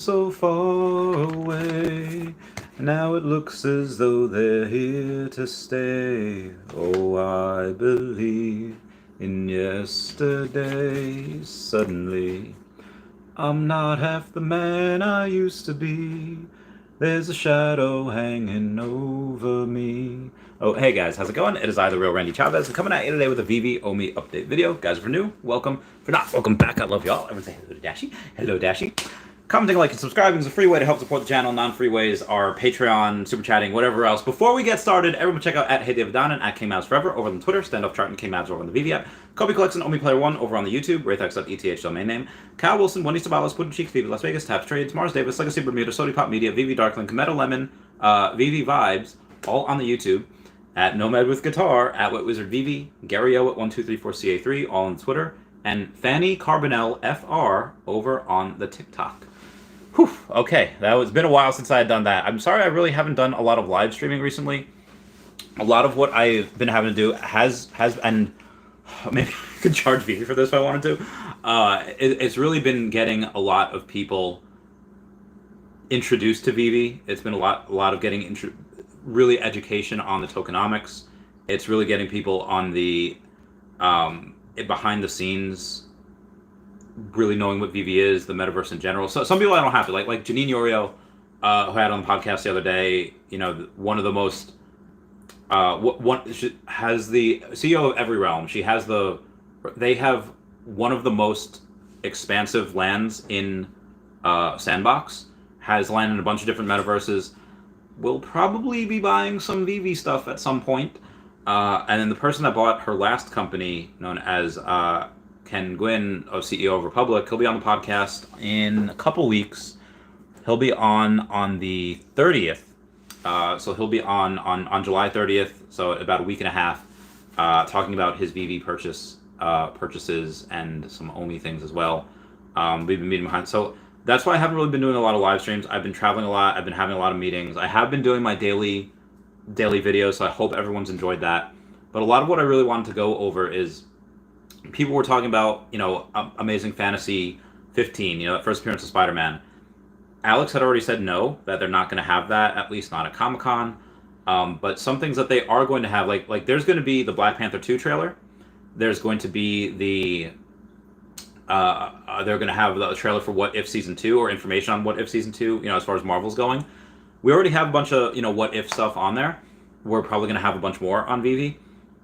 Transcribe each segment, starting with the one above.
so far away. Now it looks as though they're here to stay. Oh, I believe in yesterday. Suddenly, I'm not half the man I used to be. There's a shadow hanging over me. Oh, hey guys, how's it going? It is I, the real Randy Chavez, and coming at you today with a Veve Omi update video. Guys, if you're new, welcome. If you're not, welcome back. I love y'all. Everyone say hello to Dashi. Hello, Dashi. Commenting, like, and subscribing is a free way to help support the channel. Non-free ways are Patreon, super chatting, whatever else. Before we get started, everyone check out at Hey David Don and at King Mavs Forever over on Twitter, Standoff Chart and King Mavs over on the Veve app. Kobe Collection, Omi Player 1 over on the YouTube, Raythex.eth domain name. Cal Willson, Wendy Stibalis, Puddin Cheeks, Veve Las Vegas, Taps Trades, Mars Davis, Legacy Bermuda, Sody Pop Media, Veve Darklink, Meta Lemon, Veve Vibes, all on the YouTube. At Nomad with Guitar, at Wet Wizard Veve, Gary O at 1234CA3, all on Twitter, and Fanny Carbonell FR over on the TikTok. Whew, okay, it's been a while since I had done that. I'm sorry I really haven't done a lot of live streaming recently. A lot of what I've been having to do has and maybe I could charge Veve for this if I wanted to. It's really been getting a lot of people introduced to Veve. It's been a lot of getting really education on the tokenomics. It's really getting people on the behind the scenes, really knowing what Veve is, the metaverse in general. So some people I don't have to, like Janine Yorio, who I had on the podcast the other day. You know, one of the most she has the CEO of Every Realm. They have one of the most expansive lands in Sandbox. Has land in a bunch of different metaverses. Will probably be buying some Veve stuff at some point. And then the person that bought her last company, known as Ken Gwynn, CEO of Republic, he'll be on the podcast in a couple weeks. He'll be on the 30th. So he'll be on July 30th, so about a week and a half, talking about his Veve purchases and some Omi things as well. We've been meeting behind. So that's why I haven't really been doing a lot of live streams. I've been traveling a lot. I've been having a lot of meetings. I have been doing my daily videos, so I hope everyone's enjoyed that. But a lot of what I really wanted to go over is people were talking about, Amazing Fantasy 15, that first appearance of Spider-Man. Alex had already said no, that they're not going to have that, at least not at Comic-Con. But some things that they are going to have, like there's going to be the Black Panther 2 trailer. There's going to be the they're going to have the trailer for What If Season 2, or information on What If Season 2, as far as Marvel's going. We already have a bunch of, What If stuff on there. We're probably going to have a bunch more on Veve.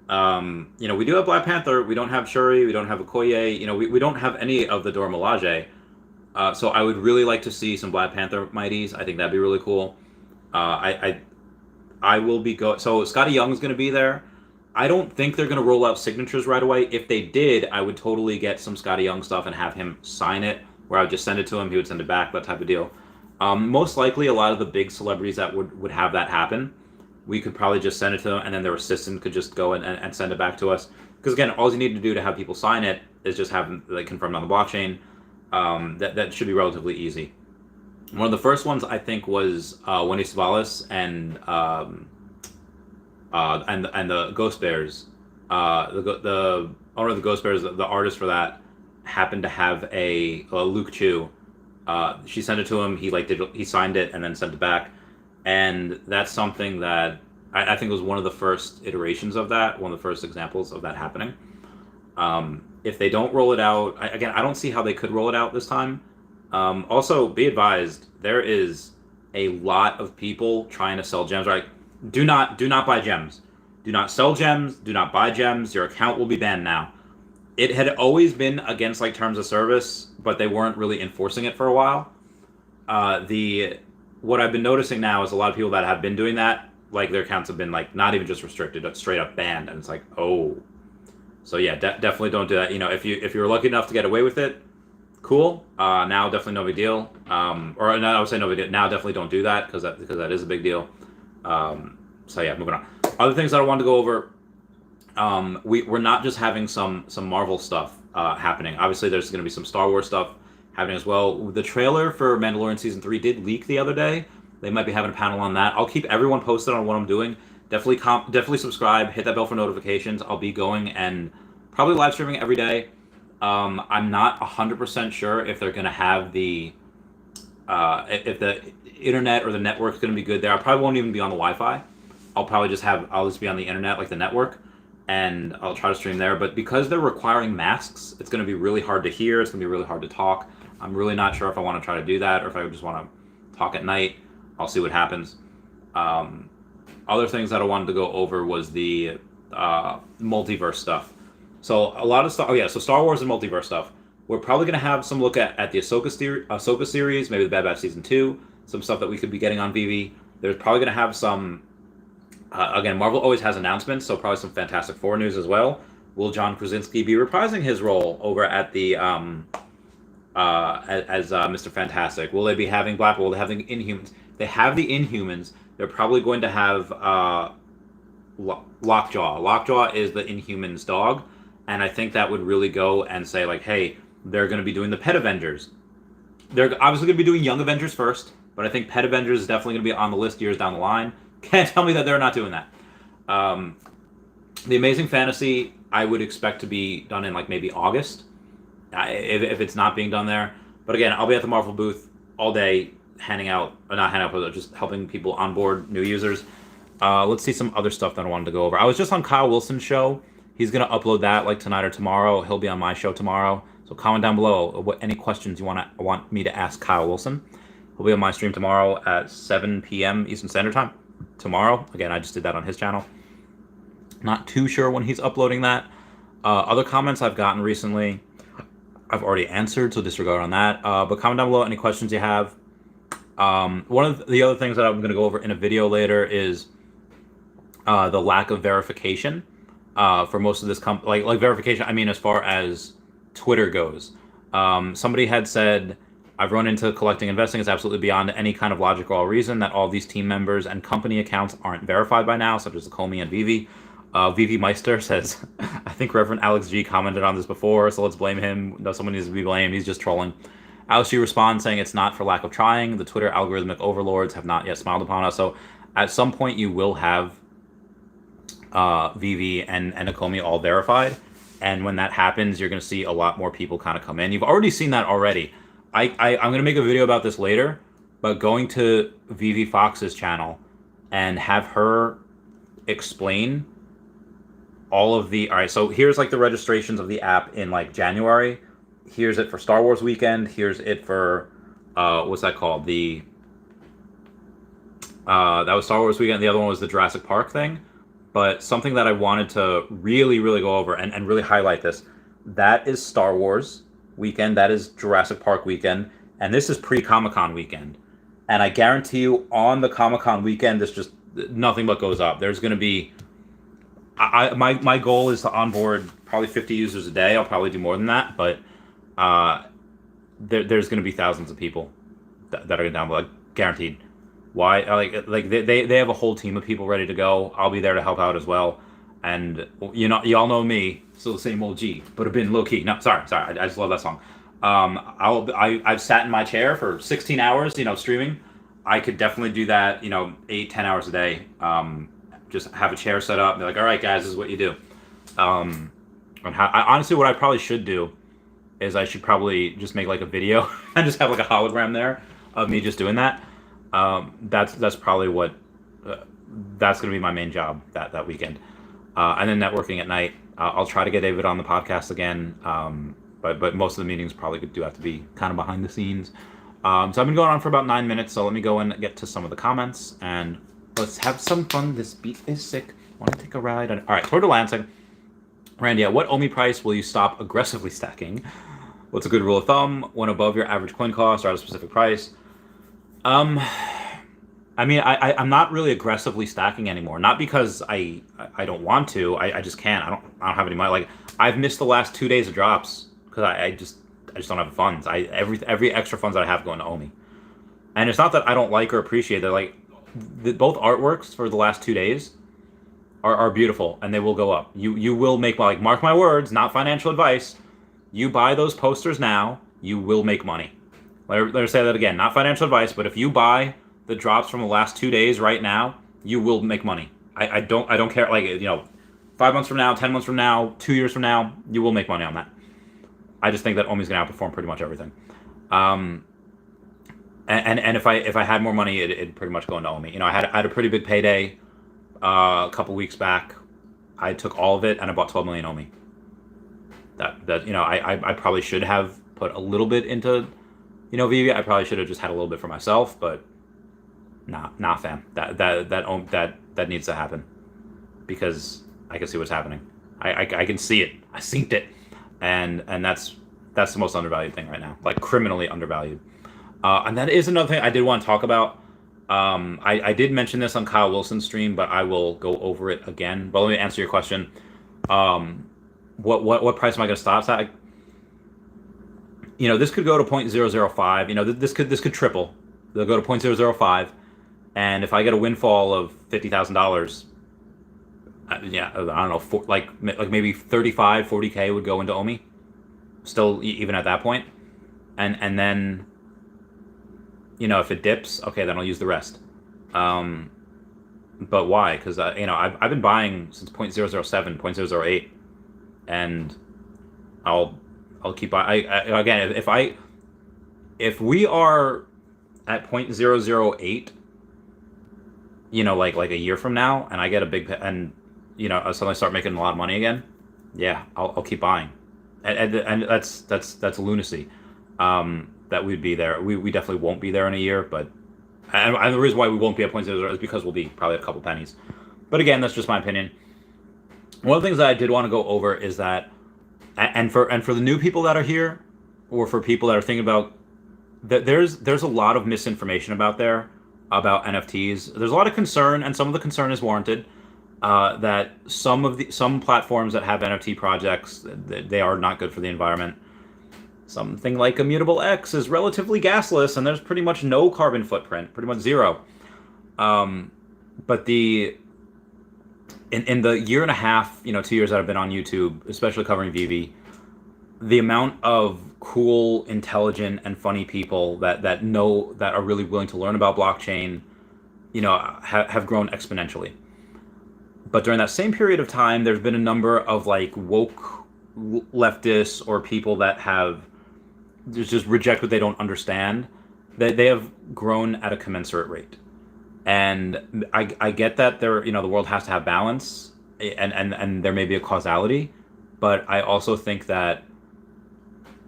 We do have Black Panther. We don't have Shuri. We don't have Okoye. We don't have any of the Dora Milaje. So I would really like to see some Black Panther Mighties. I think that'd be really cool. I will be So Scotty Young's going to be there. I don't think they're going to roll out signatures right away. If they did, I would totally get some Scotty Young stuff and have him sign it, where I would just send it to him. He would send it back, that type of deal. Most likely, a lot of the big celebrities that would have that happen, we could probably just send it to them, and then their assistant could just go and send it back to us. Because again, all you need to do to have people sign it is just have them confirmed on the blockchain. That should be relatively easy. One of the first ones I think was Wendy Stibalis and the Ghost Bears. The owner of the Ghost Bears, the artist for that, happened to have a Luke Chu. She sent it to him. He signed it and then sent it back. And that's something that I think was one of the first iterations of that, one of the first examples of that happening. If they don't roll it out, I don't see how they could roll it out this time. Also, be advised, there is a lot of people trying to sell gems. Right? Do not buy gems. Do not sell gems. Do not buy gems. Your account will be banned now. It had always been against terms of service, but they weren't really enforcing it for a while. What I've been noticing now is a lot of people that have been doing that, their accounts have been not even just restricted, but straight up banned, and it's oh. So yeah, definitely don't do that. If you were lucky enough to get away with it, cool. Now definitely no big deal. Or no, I would say no big deal. Now definitely don't do that because that is a big deal. So yeah, moving on. Other things that I wanted to go over. We're not just having some Marvel stuff happening. Obviously, there's going to be some Star Wars stuff happening as well. The trailer for Mandalorian Season 3 did leak the other day. They might be having a panel on that. I'll keep everyone posted on what I'm doing. Definitely subscribe, hit that bell for notifications. I'll be going and probably live streaming every day. I'm not 100% sure if they're going to have the if the internet or the network's going to be good there, I probably won't even be on the Wi-Fi. I'll just be on the internet, like the network, and I'll try to stream there. But because they're requiring masks, it's going to be really hard to hear. It's going to be really hard to talk. I'm really not sure if I want to try to do that or if I just want to talk at night. I'll see what happens. Other things that I wanted to go over was the multiverse stuff. So a lot of stuff. Oh yeah, so Star Wars and multiverse stuff. We're probably going to have some look at the Ahsoka series, maybe the Bad Batch season 2, some stuff that we could be getting on Veve. There's probably going to have some. Again, Marvel always has announcements, so probably some Fantastic Four news as well. Will John Krasinski be reprising his role over at the as Mr. Fantastic? Will they be having Black? Will they have the Inhumans? They have the Inhumans. They're probably going to have Lockjaw. Lockjaw is the Inhumans dog, and I think that would really go and say like, hey, they're going to be doing the Pet Avengers. They're obviously going to be doing Young Avengers first, but I think Pet Avengers is definitely going to be on the list years down the line. Can't tell me that they're not doing that. The Amazing Fantasy, I would expect to be done in like maybe August, if it's not being done there. But again, I'll be at the Marvel booth all day, but just helping people onboard new users. Let's see some other stuff that I wanted to go over. I was just on Kyle Willson's show. He's going to upload that like tonight or tomorrow. He'll be on my show tomorrow. So comment down below any questions you want me to ask Kyle Willson. He'll be on my stream tomorrow at 7 p.m. Eastern Standard Time. Tomorrow. Again, I just did that on his channel. Not too sure when he's uploading that. Other comments I've gotten recently, I've already answered, so disregard on that. But comment down below any questions you have. One of the other things that I'm going to go over in a video later is the lack of verification for most of this like verification. I mean, as far as Twitter goes, somebody had said, I've run into collecting investing is absolutely beyond any kind of logical reason that all these team members and company accounts aren't verified by now, such as the Comey and Veve. Veve Meister says, I think Reverend Alex G commented on this before, so let's blame him. No, someone needs to be blamed. He's just trolling. Alex G responds saying it's not for lack of trying. The Twitter algorithmic overlords have not yet smiled upon us. So at some point you will have Veve and Comey all verified. And when that happens, you're going to see a lot more people kind of come in. You've already seen that already. I'm going to make a video about this later, but going to Veve Fox's channel and have her explain all of the... All right, so here's like the registrations of the app in like January. Here's it for Star Wars weekend. Here's it for, what's that called? That was Star Wars weekend. The other one was the Jurassic Park thing. But something that I wanted to really, really go over and really highlight this, that is Star Wars weekend. That is Jurassic Park weekend. And this is pre-Comic-Con weekend. And I guarantee you on the Comic-Con weekend, this just nothing but goes up. There's going to be... My goal is to onboard probably 50 users a day. I'll probably do more than that. But there's going to be thousands of people that are going to download. Like, guaranteed. Why? Like they have a whole team of people ready to go. I'll be there to help out as well. And y'all know me, still the same old G, but I've been low key. No, sorry. I just love that song. I've sat in my chair for 16 hours, streaming. I could definitely do that, 8-10 hours a day. Just have a chair set up and be like, all right, guys, this is what you do. Honestly, what I probably should do is I should probably just make like a video and just have like a hologram there of me just doing that. That's probably what that's going to be my main job that weekend. And then networking at night. I'll try to get David on the podcast again. But most of the meetings probably do have to be kind of behind the scenes. So I've been going on for about 9 minutes. So let me go and get to some of the comments and let's have some fun. This beat is sick. Want to take a ride? All right, Tour de Lansing. Randy, at what Omi price will you stop aggressively stacking? What's a good rule of thumb? When above your average coin cost or at a specific price? I mean, I'm not really aggressively stacking anymore. Not because I don't want to. I just can't. I don't have any money. Like, I've missed the last 2 days of drops because I just don't have the funds. Every extra funds that I have going to Omi. And it's not that I don't like or appreciate that. Like, both artworks for the last 2 days are beautiful and they will go up. You will make, like, mark my words, not financial advice. You buy those posters now, you will make money. Let me say that again, not financial advice, but if you buy the drops from the last 2 days right now, you will make money. I don't care, like, 5 months from now, 10 months from now, 2 years from now, you will make money on that. I just think that Omi's going to outperform pretty much everything. And if I had more money, it'd pretty much go into Omi. You know, I had a pretty big payday a couple weeks back. I took all of it and I bought 12 million Omi. That you know, I probably should have put a little bit into, you know, Veve. I probably should have just had a little bit for myself, but nah, fam. That needs to happen because I can see what's happening. I can see it. I synced it, and that's the most undervalued thing right now, like criminally undervalued. And that is another thing I did want to talk about. I did mention this on Kyle Willson's stream, but I will go over it again. But let me answer your question. What price am I going to stop at? You know, this could go to 0.005. You know, this could triple. They'll go to 0.005, and if I get a windfall of $50,000, yeah, I don't know, like maybe 35, 40K would go into Omi. Still, even at that point, and then, you know, if it dips, okay, then I'll use the rest. But why? Because you know, I've been buying since 0.007, 0.008, and I'll keep buying. Again, if we are at 0.008, you know, like a year from now, and I get a big, and you know, I suddenly start making a lot of money again, yeah, I'll keep buying, and that's lunacy. That we'd be there. We definitely won't be there in a year, but and the reason why we won't be at 0.00 is because we'll be probably a couple pennies. But again, that's just my opinion. One of the things that I did want to go over is that, and for the new people that are here, or for people that are thinking about that, there's a lot of misinformation about NFTs. There's a lot of concern, and some of the concern is warranted. That some platforms that have NFT projects, they are not good for the environment. Something like Immutable X is relatively gasless, and there's pretty much no carbon footprint, pretty much zero. But in the year and a half, you know, 2 years that I've been on YouTube, especially covering Veve, the amount of cool, intelligent, and funny people that are really willing to learn about blockchain, you know, have grown exponentially. But during that same period of time, there's been a number of like woke leftists or people that have just reject what they don't understand. They have grown at a commensurate rate. And I get that you know, the world has to have balance, and there may be a causality, but I also think that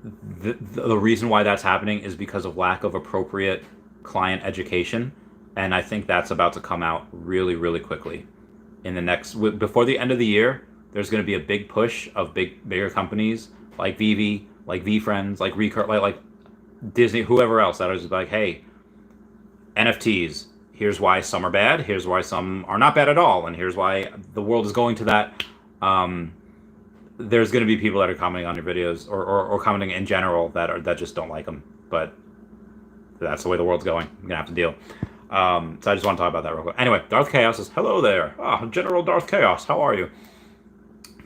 the reason why that's happening is because of lack of appropriate client education, and I think that's about to come out really, really quickly. Before the end of the year, there's going to be a big push of bigger companies like Veve, like VFriends, like Recur, like Disney, whoever else that is like, hey, NFTs. Here's why some are bad. Here's why some are not bad at all, and here's why the world is going to that. There's going to be people that are commenting on your videos or commenting in general that just don't like them. But that's the way the world's going. I'm gonna have to deal. So I just want to talk about that real quick. Anyway, Darth Chaos says, hello there. General Darth Chaos, how are you?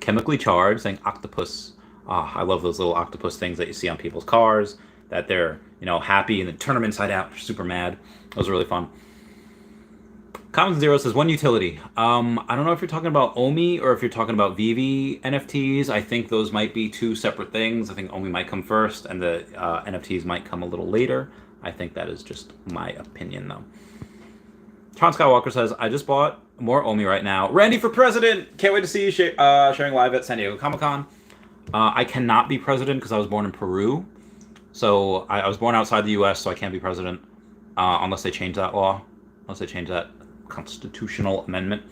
Chemically Charged saying octopus. I love those little octopus things that you see on people's cars, that they're, you know, happy and then turn them inside out, super mad. Those are really fun. Common Zero says, one utility. I don't know if you're talking about Omi or if you're talking about Veve NFTs. I think those might be two separate things. I think Omi might come first and the NFTs might come a little later. I think that is just my opinion, though. Tron Skywalker says, I just bought more Omi right now. Randy for president! Can't wait to see you sharing live at San Diego Comic-Con. I cannot be president because I was born in Peru. So I was born outside the U.S., so I can't be president unless they change that law. Unless they change that constitutional amendment.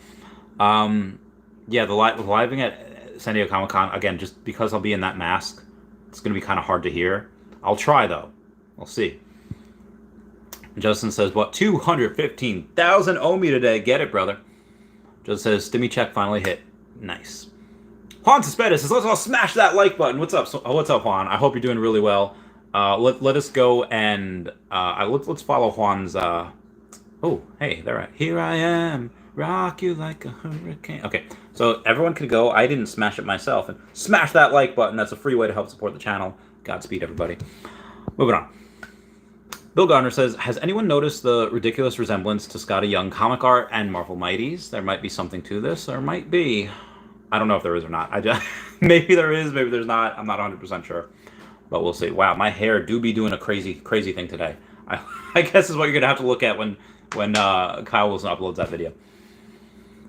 Yeah, the living at San Diego Comic-Con, again, just because I'll be in that mask, it's going to be kind of hard to hear. I'll try, though. We'll see. Justin says, what, 215,000 Omi today. Get it, brother. Justin says, Stimmy check finally hit. Nice. Juan Suspedis says, let's all smash that like button. What's up? What's up, Juan? I hope you're doing really well. Let us go and let's follow Juan's. Oh, hey, there. Here I am, rock you like a hurricane. Okay, so everyone can go. I didn't smash it myself, and smash that like button. That's a free way to help support the channel. Godspeed, everybody. Moving on. Bill Garner says, has anyone noticed the ridiculous resemblance to Scotty Young comic art and Marvel Mighties? There might be something to this. There might be. I don't know if there is or not. Maybe there is, maybe there's not. I'm not 100% sure, but we'll see. Wow, my hair do be doing a crazy thing today. I guess is what you're gonna have to look at when Kyle Wilson uploads that video.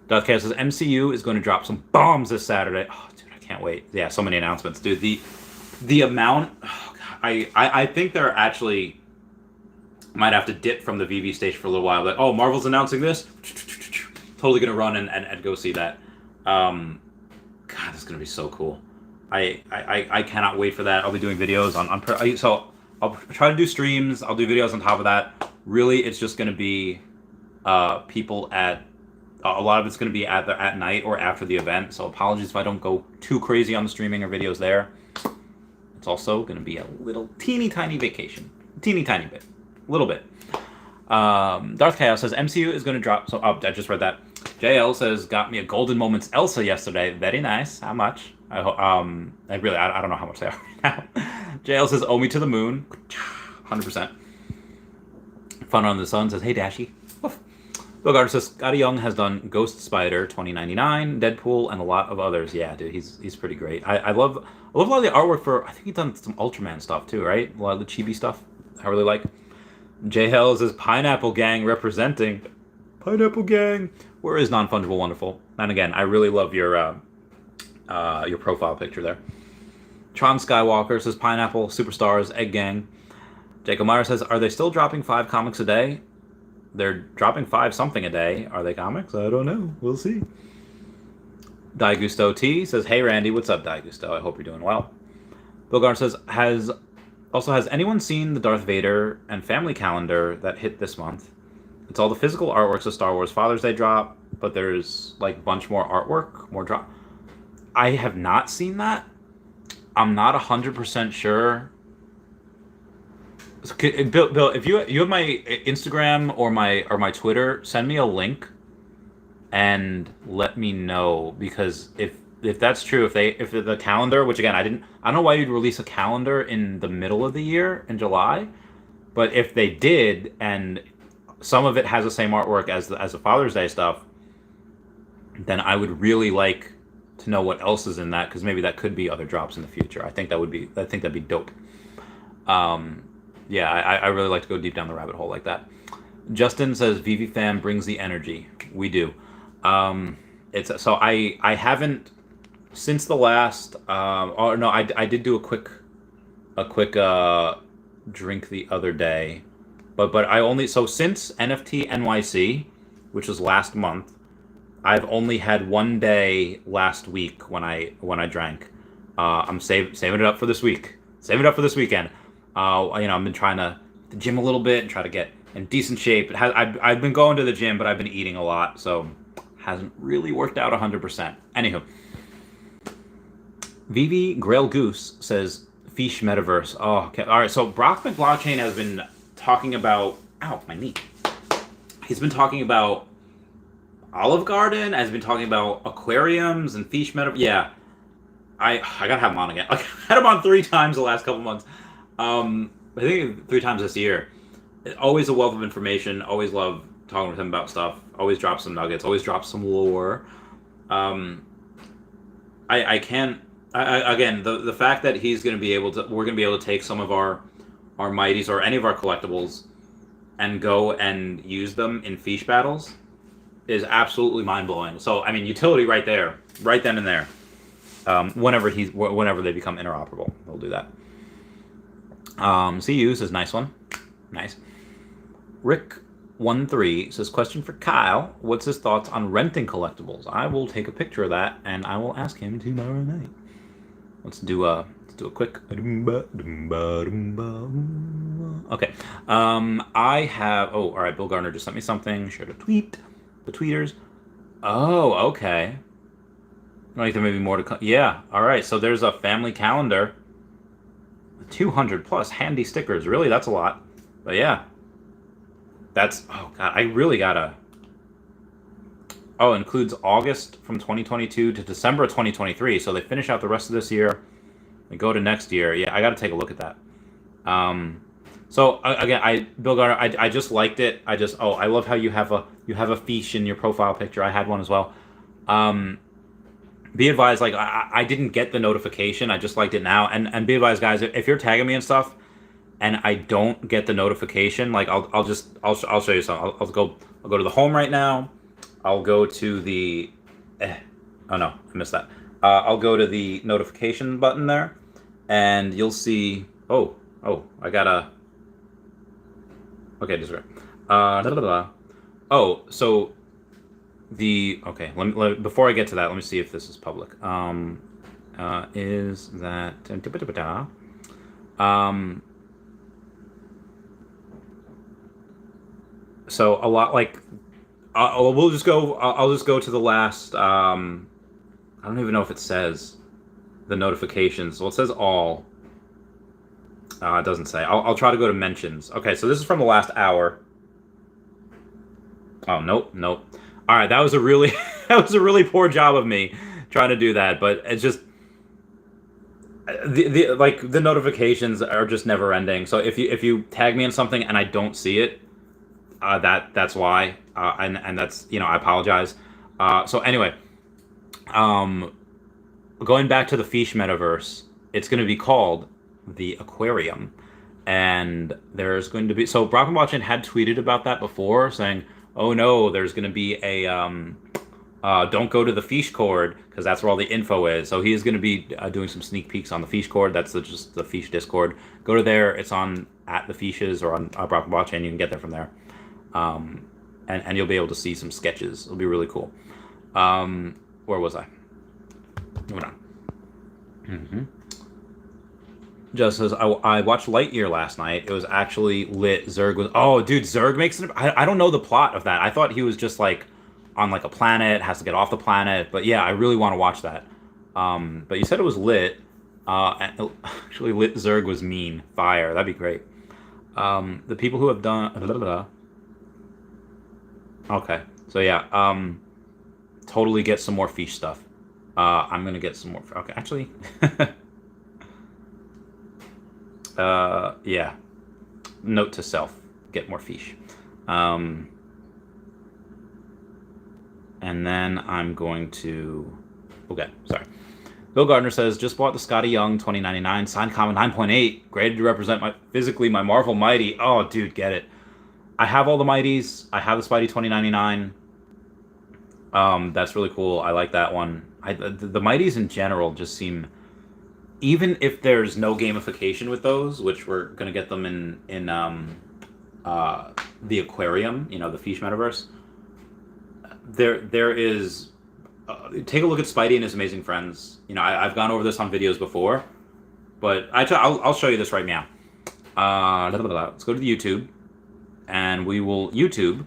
Darth Chaos says MCU is going to drop some bombs this Saturday. Oh, dude, I can't wait. Yeah, so many announcements, dude. The amount. Oh, God, I think they're actually might have to dip from the Veve stage for a little while. Like, oh, Marvel's announcing this. Totally gonna run and go see that. God, this is gonna be so cool. I cannot wait for that. I'll be doing videos on so I'll try to do streams. I'll do videos on top of that. Really, it's just gonna be people at a lot of it's gonna be at night or after the event. So apologies if I don't go too crazy on the streaming or videos there. It's also gonna be a little teeny tiny vacation, teeny tiny bit, a little bit. Darth Chaos says MCU is gonna drop. So I just read that. JL says got me a Golden Moments Elsa yesterday. Very nice. How much? I don't know how much they are right now. JL says Omi to the moon. 100%. Fun on the Sun says hey Dashi. Bill Gardner says Scotty Young has done Ghost Spider 2099, Deadpool, and a lot of others. Yeah, dude, he's pretty great. I love a lot of the artwork for. I think he's done some Ultraman stuff too, right? A lot of the chibi stuff. I really like. J Hell says Pineapple Gang representing. Pineapple Gang. Where is Non-Fungible Wonderful? And again, I really love your profile picture there. Tron Skywalker says Pineapple Superstars Egg Gang. Jacob Meyer says, are they still dropping 5 comics a day? They're dropping 5 something a day. Are they comics? I don't know. We'll see. Gusto T says, hey Randy, what's up, Gusto? I hope you're doing well. Bill Garner says, has anyone seen the Darth Vader and family calendar that hit this month? It's all the physical artworks of Star Wars Father's Day drop, but there's like a bunch more artwork, more drop. I have not seen that. I'm not 100% sure. Bill, if you have my Instagram or my Twitter, send me a link and let me know, because if that's true, if the calendar, which again I don't know why you'd release a calendar in the middle of the year in July, but if they did and some of it has the same artwork as the Father's Day stuff, then I would really like to know what else is in that, because maybe that could be other drops in the future. I think that'd be dope. Yeah, I really like to go deep down the rabbit hole like that. Justin says Veve fam brings the energy. We do. It's so I haven't since the last. Oh no, I did do a quick drink the other day, but I only since NFT NYC, which was last month, I've only had one day last week when I drank. I'm saving it up for this week. Save it up for this weekend. I've been trying to gym a little bit and try to get in decent shape. I've been going to the gym, but I've been eating a lot, so hasn't really worked out 100%. Anywho, Veve Grail Goose says Fish Metaverse. Oh, okay. All right. So Brock McBlockchain has been talking about. Ow, my knee. He's been talking about Olive Garden. Has been talking about aquariums and Fish Metaverse. Yeah, I gotta have him on again. Like, I had him on 3 times the last couple months. I think 3 times this year. Always a wealth of information. Always love talking with him about stuff. Always drops some nuggets. Always drops some lore. Again, the fact that we're gonna be able to take some of our Mighties or any of our collectibles and go and use them in fish battles is absolutely mind blowing. So I mean, utility right there, right then and there. Whenever they become interoperable, they'll do that. CU says nice one, nice. Rick13 says question for Kyle. What's his thoughts on renting collectibles? I will take a picture of that and I will ask him tomorrow night. Let's do a quick. Okay. I have. Oh, all right. Bill Gardner just sent me something. Shared a tweet. The tweeters. Oh, okay. I think there may be more to come. Yeah. All right. So there's a family calendar. 200 plus handy stickers. Really, that's a lot. But yeah. That's. Oh God. I really gotta. Oh, it includes August from 2022 to December of 2023. So they finish out the rest of this year. They go to next year. Yeah, I got to take a look at that. So again, Bill Gardner, I just liked it. I love how you have a fish in your profile picture. I had one as well. Be advised, like I didn't get the notification. I just liked it now. And be advised, guys, if you're tagging me and stuff, and I don't get the notification, like I'll show you something. I'll go to the home right now. I'll go to the oh no, I missed that. I'll go to the notification button there, and you'll see. Oh, I gotta. Okay, just right. Oh, so okay. Before I get to that, let me see if this is public. Is that so a lot like we'll just go. I'll just go to the last. I don't even know if it says the notifications. Well, it says all. It doesn't say. I'll try to go to mentions. Okay, so this is from the last hour. Oh, nope. All right, that was a really poor job of me trying to do that, but it's just the notifications are just never ending. So if you tag me in something and I don't see it, that's why, and that's, I apologize. So anyway, going back to the Fish metaverse, it's going to be called the Aquarium, and there's going to be, so Brock and Watchin had tweeted about that before, saying, oh no, there's going to be a don't go to the Fish Cord, because that's where all the info is. So he is going to be doing some sneak peeks on the Fish Cord. That's just the Fish Discord. Go to there. It's on at the Fishes or on Brock and Watchin. You can get there from there, and you'll be able to see some sketches. It'll be really cool. Where was I? Moving on. Just says, I watched Lightyear last night. It was actually lit. Zurg was... Oh, dude, Zurg makes it... I don't know the plot of that. I thought he was just, like, on, like, a planet, has to get off the planet. But, yeah, I really want to watch that. But you said it was lit. Actually, lit Zurg was mean. Fire. That'd be great. The people who have done... Okay. So, yeah. Totally get some more Fish stuff. I'm going to get some more... Okay, actually... yeah. Note to self: get more Fish. And then I'm going to. Okay, sorry. Bill Gardner says, just bought the Scotty Young 2099 signed comic 9.8, graded to represent my Marvel Mighty. Oh, dude, get it. I have all the Mighties. I have the Spidey 2099. That's really cool. I like that one. The Mighties in general just seem. Even if there's no gamification with those, which we're gonna get them in the Aquarium, the Fish metaverse. There is. Take a look at Spidey and his amazing friends. I've gone over this on videos before, but I'll show you this right now. Let's go to the YouTube, and we will YouTube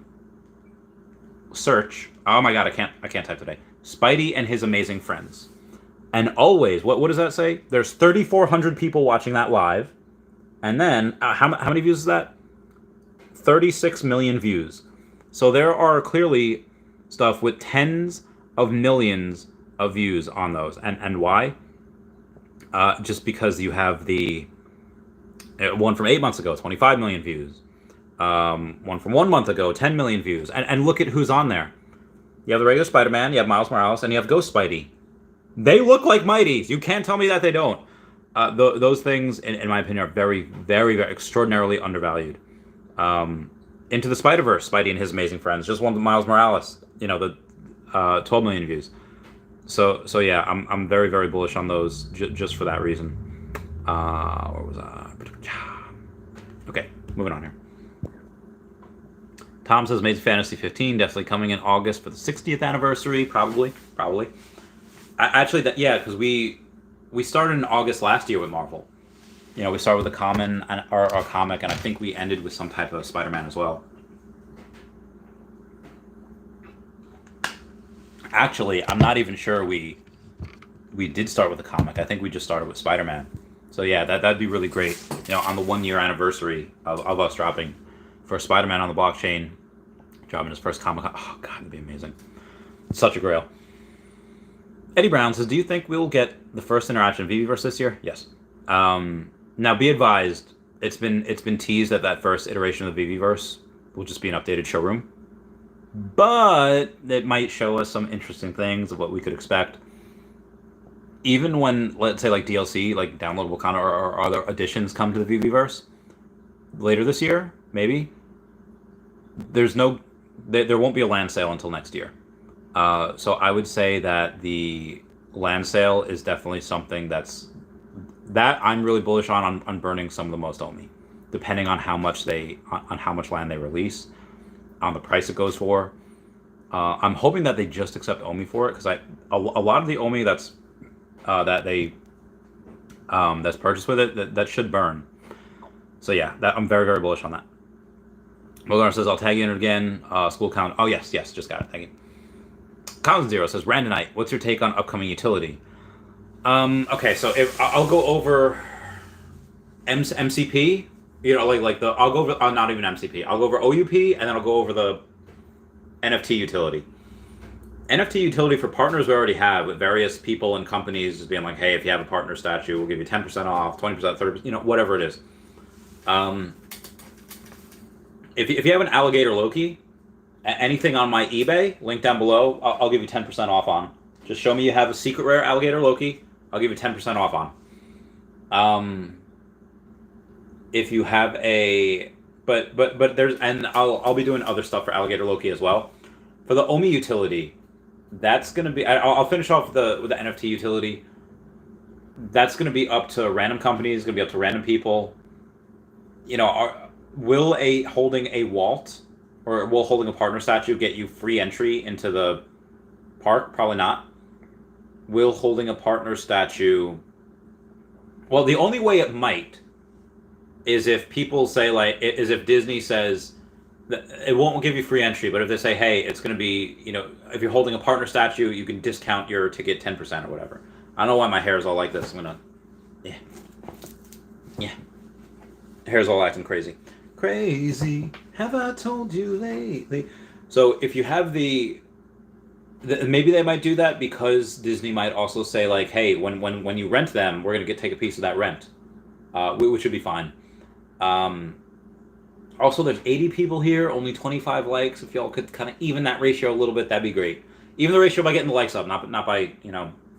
search. Oh my god, I can't type today. Spidey and his amazing friends. And always, what does that say? There's 3,400 people watching that live. And then, how many views is that? 36 million views. So there are clearly stuff with tens of millions of views on those. And why? Just because you have the one from 8 months ago, 25 million views. One from 1 month ago, 10 million views. And look at who's on there. You have the regular Spider-Man, you have Miles Morales, and you have Ghost Spidey. They look like Mighties. You can't tell me that they don't. Those things, in my opinion, are very, very, very extraordinarily undervalued. Into the Spider-Verse, Spidey and his amazing friends. Just won the Miles Morales. The 12 million views. So yeah, I'm very, very bullish on those just for that reason. Where was I? Okay, moving on here. Tom says Amazing Fantasy 15 definitely coming in August for the 60th anniversary. Probably. Actually, because we started in August last year with Marvel. We started with a common or a comic, and I think we ended with some type of Spider-Man as well. Actually, I'm not even sure we did start with a comic. I think we just started with Spider-Man. So yeah, that'd be really great. On the 1 year anniversary of us dropping for Spider-Man on the blockchain, dropping his first comic. Oh god, it'd be amazing. Such a grail. Eddie Brown says, do you think we'll get the first interaction of Veveverse this year? Yes. Now, be advised, it's been teased that first iteration of the Veveverse will just be an updated showroom. But it might show us some interesting things of what we could expect. Even when, let's say, like DLC, like downloadable content or other additions come to the Veveverse, later this year, maybe. There won't be a land sale until next year. So I would say that the land sale is definitely something that I'm really bullish on burning some of the most Omi, depending on how much land they release, on the price it goes for. I'm hoping that they just accept Omi for it, because a lot of the Omi that's purchased with it, that should burn. So yeah, I'm very, very bullish on that. Mogar says, I'll tag you in it again. School count. Oh, yes, just got it. Thank you. Collins Zero says, Randonite, what's your take on upcoming utility? Okay, so if I'll go over MCP, I'll go over, not even MCP. I'll go over OUP, and then I'll go over the NFT utility. NFT utility for partners we already have, with various people and companies just being like, hey, if you have a partner statue, we'll give you 10% off, 20%, 30%, whatever it is. If you have an alligator Loki, anything on my eBay, link down below, I'll give you 10% off on. Just show me you have a secret rare alligator Loki, I'll give you 10% off on. If you have a, but there's, and I'll be doing other stuff for alligator Loki as well. For the Omi utility, that's gonna be, I'll finish off with the NFT utility. That's gonna be up to random companies, gonna be up to random people. Will holding a Walt or will holding a partner statue get you free entry into the park? Probably not. Will holding a partner statue... Well, the only way it might is if people say, is if Disney says that it won't give you free entry, but if they say, hey, it's going to be, if you're holding a partner statue, you can discount your ticket 10% or whatever. I don't know why my hair is all like this. I'm going to... Yeah. Hair's all acting crazy. Crazy, have I told you lately? So if you have maybe they might do that because Disney might also say, like, hey, when you rent them, we're going to take a piece of that rent, which would be fine. Also, there's 80 people here, only 25 likes. If y'all could kind of even that ratio a little bit, that'd be great. Even the ratio by getting the likes up, not by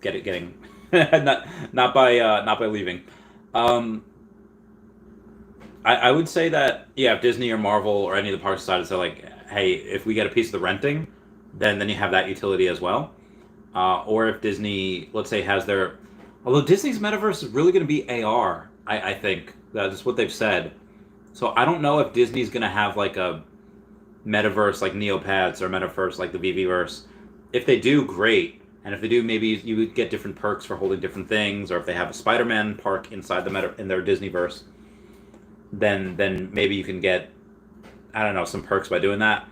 getting not by leaving. I would say that, if Disney or Marvel or any of the parks decided to say, like, hey, if we get a piece of the renting, then you have that utility as well. Or if Disney, let's say, has their... Although Disney's metaverse is really going to be AR, I think. That's what they've said. So I don't know if Disney's going to have, like, a metaverse like Neopets or metaverse like the Veveverse. If they do, great. And if they do, maybe you would get different perks for holding different things. Or if they have a Spider-Man park inside in their Disneyverse, then maybe you can get, I don't know, some perks by doing that.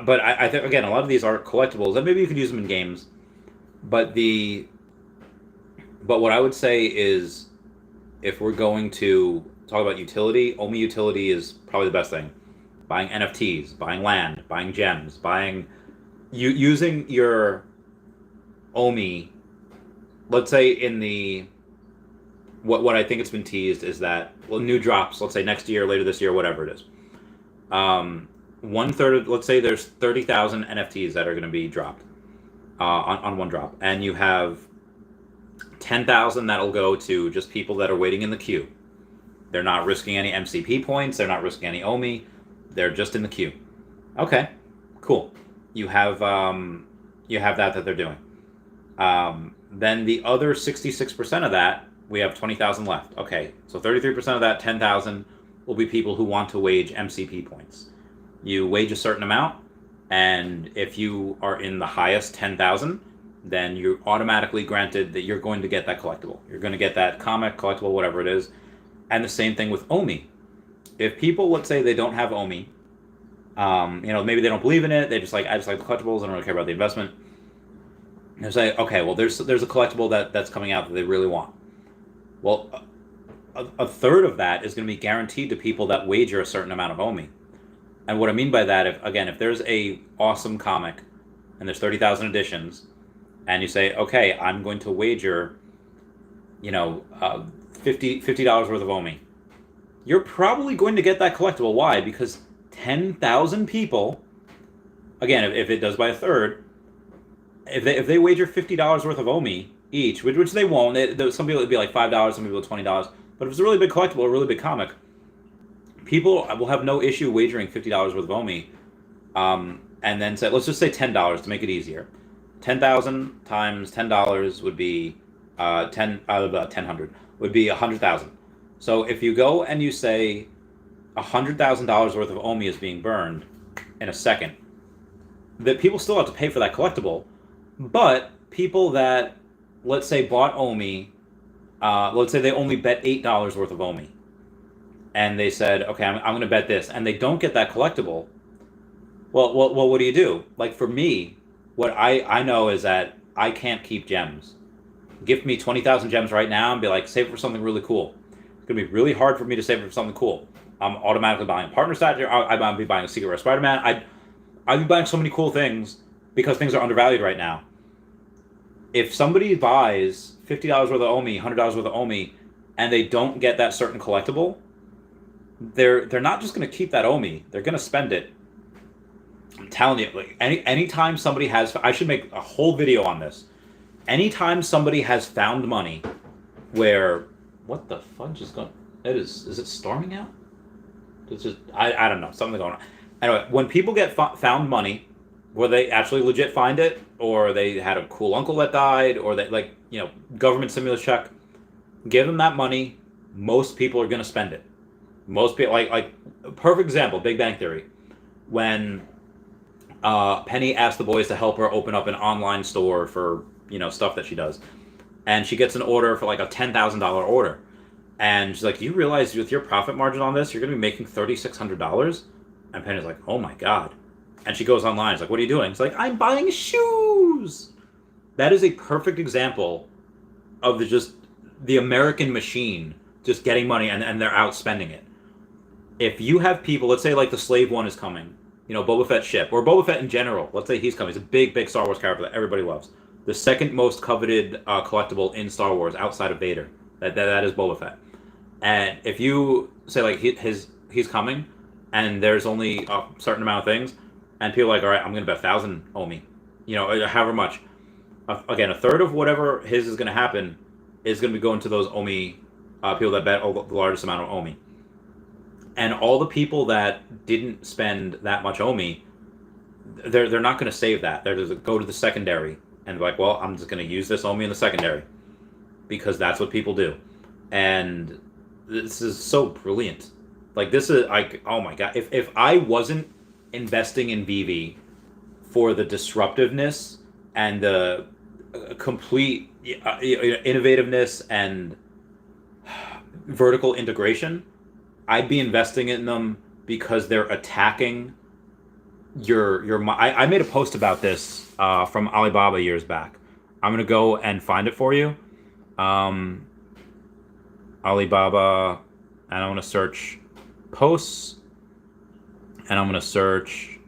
But I think, again, a lot of these are collectibles, and maybe you could use them in games. But what I would say is, if we're going to talk about utility, Omi utility is probably the best thing. Buying NFTs, buying land, buying gems, using your Omi, let's say in the... What I think it's been teased is that, new drops, let's say next year, later this year, whatever it is. 1/3 of, let's say there's 30,000 NFTs that are going to be dropped on one drop. And you have 10,000 that'll go to just people that are waiting in the queue. They're not risking any MCP points. They're not risking any Omi. They're just in the queue. Okay, cool. You have that they're doing. Then the other 66% of that, we have 20,000 left. Okay, so 33% of that 10,000 will be people who want to wage MCP points. You wage a certain amount, and if you are in the highest 10,000, then you're automatically granted that you're going to get that collectible. You're going to get that comic, collectible, whatever it is. And the same thing with Omi. If people, let's say they don't have Omi, maybe they don't believe in it, I just like the collectibles, I don't really care about the investment. They say, okay, well, there's a collectible that's coming out that they really want. Well, a third of that is going to be guaranteed to people that wager a certain amount of Omi. And what I mean by that, if there's a awesome comic and there's 30,000 editions, and you say, okay, I'm going to wager, $50 worth of Omi, you're probably going to get that collectible. Why? Because 10,000 people, again, if it does by a third, if they wager $50 worth of Omi each, which they won't. Some people it'd be like $5, some people $20. But if it's a really big collectible, a really big comic, people will have no issue wagering $50 worth of Omi, and then say, let's just say $10 to make it easier. 10,000 times $10 would be 1000 would be 100,000. So if you go and you say $100,000 worth of Omi is being burned in a second, that people still have to pay for that collectible, but people that, let's say, bought Omi, let's say they only bet $8 worth of Omi, and they said, okay, I'm going to bet this, and they don't get that collectible. Well, what do you do? Like for me, what I know is that I can't keep gems. Gift me 20,000 gems right now and be like, save it for something really cool. It's going to be really hard for me to save it for something cool. I'm automatically buying a partner statue. I'd be buying a Secret Rare Spider-Man. I'd be buying so many cool things because things are undervalued right now. If somebody buys $50 worth of Omi, $100 worth of Omi, and they don't get that certain collectible, they're not just going to keep that Omi. They're going to spend it. I'm telling you, like anytime somebody has, I should make a whole video on this. Anytime somebody has found money, where what the fudge is going? Is it storming out? It's just I don't know, something going on. Anyway, when people get found money, where they actually legit find it, or they had a cool uncle that died, or they government stimulus check, give them that money. Most people are going to spend it. Most people like perfect example, Big Bang Theory, when Penny asked the boys to help her open up an online store for stuff that she does, and she gets an order for like a $10,000 order, and she's like, "Do you realize with your profit margin on this, you're going to be making $3,600?" And Penny's like, "Oh my god!" And she goes online. She's like, "What are you doing?" It's like, "I'm buying shoes." That is a perfect example of the American machine just getting money and they're out spending it. If you have people, let's say like the Slave One is coming, Boba Fett ship, or Boba Fett in general, let's say he's coming. He's a big Star Wars character that everybody loves. The second most coveted collectible in Star Wars outside of Vader. That is Boba Fett. And if you say like he's coming, and there's only a certain amount of things, and people are like, all right, I'm going to bet 1,000 Omi, however much. Again, a third of whatever his is going to happen is going to be going to those Omi people that bet the largest amount of Omi. And all the people that didn't spend that much Omi, they're not going to save that. They're going to go to the secondary and be like, well, I'm just going to use this Omi in the secondary because that's what people do. And this is so brilliant. Like this is like, oh my god! If I wasn't investing in Veve for the disruptiveness and the complete innovativeness and vertical integration, I'd be investing in them because they're attacking your. I made a post about this from Alibaba years back. I'm gonna go and find it for you. Alibaba, and I'm gonna search posts, and I'm gonna search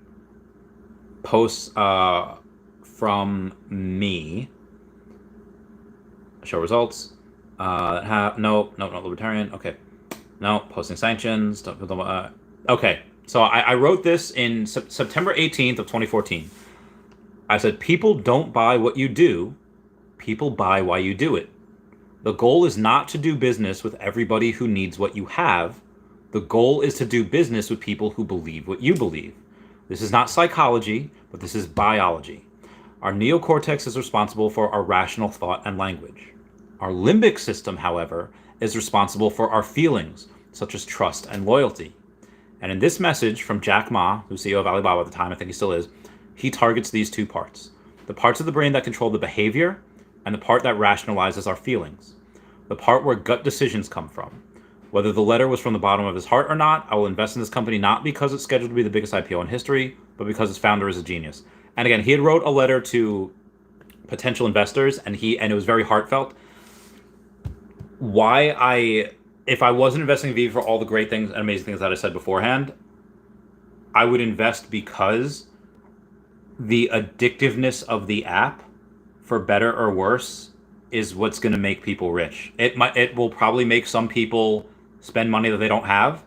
posts from me. Show results. No, not libertarian. Okay. No, posting sanctions. Okay, so I wrote this in September 18th of 2014. I said, people don't buy what you do. People buy why you do it. The goal is not to do business with everybody who needs what you have. The goal is to do business with people who believe what you believe. This is not psychology, but this is biology. Our neocortex is responsible for our rational thought and language. Our limbic system, however, is responsible for our feelings, such as trust and loyalty. And in this message from Jack Ma, who's CEO of Alibaba at the time, I think he still is, he targets these two parts. The parts of the brain that control the behavior, and the part that rationalizes our feelings. The part where gut decisions come from. Whether the letter was from the bottom of his heart or not, I will invest in this company not because it's scheduled to be the biggest IPO in history, but because its founder is a genius. And again, he had wrote a letter to potential investors, and it was very heartfelt. If I wasn't investing in Veve for all the great things and amazing things that I said beforehand, I would invest because the addictiveness of the app, for better or worse, is what's going to make people rich. It will probably make some people spend money that they don't have,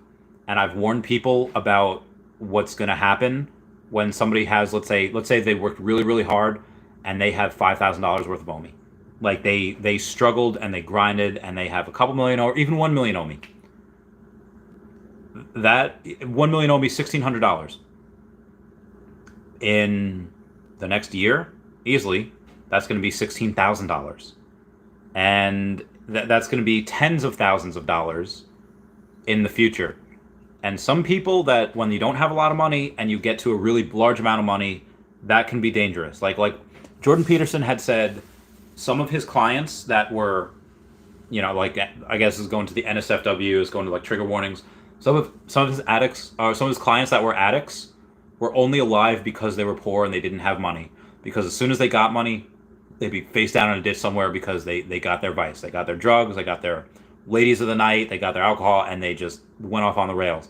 and I've warned people about what's going to happen when somebody has, let's say they worked really, really hard and they have $5,000 worth of Omi. Like they struggled and they grinded and they have a couple million or even 1 million Omi. that 1 million Omi, $1,600 in the next year, easily. That's going to be $16,000, and that's going to be tens of thousands of dollars in the future. And some people, that when you don't have a lot of money and you get to a really large amount of money, that can be dangerous. Like Jordan Peterson had said, some of his clients that were, like, I guess is going to the NSFW, is going to like trigger warnings. Some of his addicts, or some of his clients that were addicts, were only alive because they were poor and they didn't have money. Because as soon as they got money, they'd be face down in a ditch somewhere because they got their vice, they got their drugs, they got their ladies of the night, they got their alcohol, and they just went off on the rails.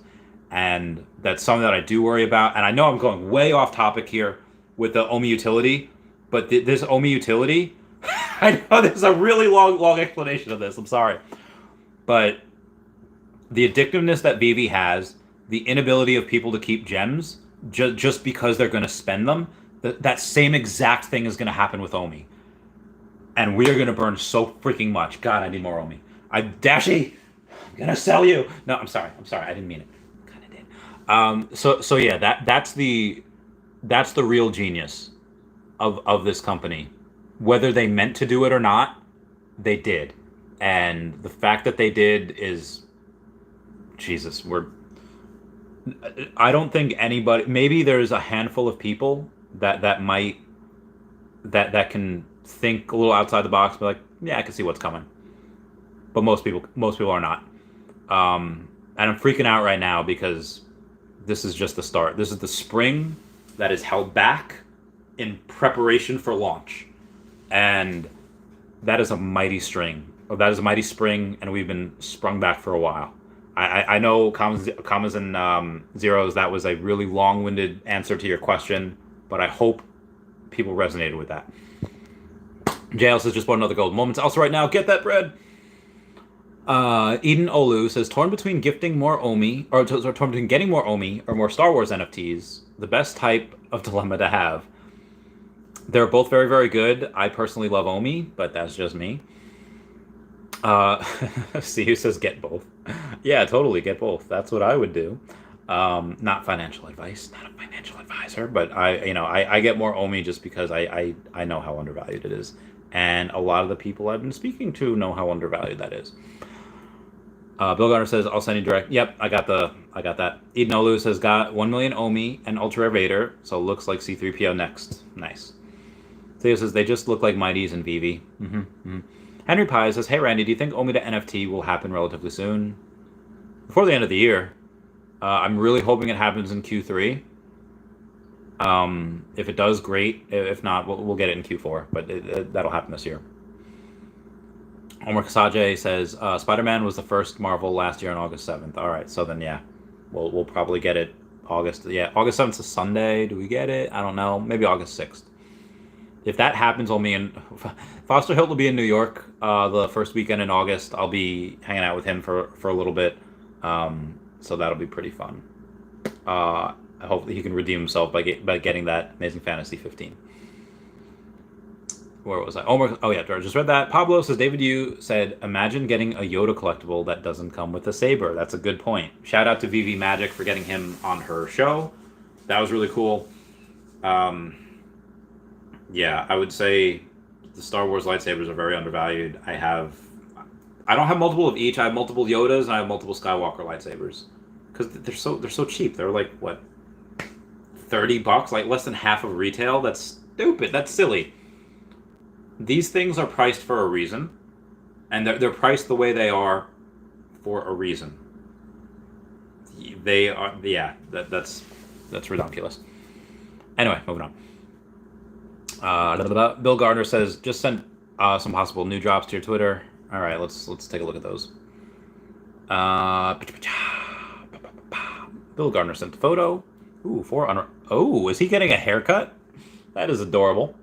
And that's something that I do worry about. And I know I'm going way off topic here with the Omi utility, but this Omi utility, I know there's a really long explanation of this. I'm sorry. But the addictiveness that Veve has, the inability of people to keep gems just because they're going to spend them, that same exact thing is going to happen with Omi. And we're going to burn so freaking much. God, I need more Omi. Dashi, I'm going to sell you. No, I'm sorry. I didn't mean it. So yeah, that's the real genius of this company. Whether they meant to do it or not, they did. And the fact that they did is, Jesus, I don't think anybody, maybe there's a handful of people that can think a little outside the box, but like, yeah, I can see what's coming. But most people are not. And I'm freaking out right now because this is just the start. This is the spring that is held back in preparation for launch. And that is a mighty string. That is a mighty spring, and we've been sprung back for a while. I know commas and zeros, that was a really long-winded answer to your question, but I hope people resonated with that. JL says, just bought another gold moments. Also right now, get that bread. Eden Olu says, torn between gifting more Omi, or torn between getting more Omi or more Star Wars NFTs, the best type of dilemma to have. They're both very, very good. I personally love Omi, but that's just me. See who says get both. Yeah, totally, get both. That's what I would do. Not financial advice, not a financial advisor, but I get more Omi just because I know how undervalued it is. And a lot of the people I've been speaking to know how undervalued that is. Bill Garner says, I'll send you direct. Yep, I got that. Eden Olu says, got 1 million Omi and Ultra Rare Vader, so looks like C-3PO next. Nice. Theo says, they just look like Mighties and Veve. Henry Pye says, hey Randy, do you think Omi to NFT will happen relatively soon? Before the end of the year. I'm really hoping it happens in Q3. If it does, great. If not, we'll get it in Q4, but that'll happen this year. Omar Kasaje says, Spider-Man was the first Marvel last year on August 7th. All right, so then, yeah, we'll probably get it August. Yeah, August 7th is a Sunday. Do we get it? I don't know. Maybe August 6th. If that happens, Foster Hilt will be in New York the first weekend in August. I'll be hanging out with him for a little bit. So that'll be pretty fun. I hope that he can redeem himself by getting that Amazing Fantasy 15. Where was I? Oh yeah, I just read that. Pablo says, David Yu said, imagine getting a Yoda collectible that doesn't come with a saber. That's a good point. Shout out to Veve Magic for getting him on her show. That was really cool. Yeah, I would say the Star Wars lightsabers are very undervalued. I don't have multiple of each. I have multiple Yodas and I have multiple Skywalker lightsabers. Because they're so cheap. They're like, what, $30? Like less than half of retail? That's stupid. That's silly. These things are priced for a reason. And they're priced the way they are for a reason. They are, yeah, that's ridiculous. Anyway, moving on. Bill Gardner says, just send some possible new drops to your Twitter. All right, let's take a look at those. Bill Gardner sent a photo. Ooh, oh, is he getting a haircut? That is adorable.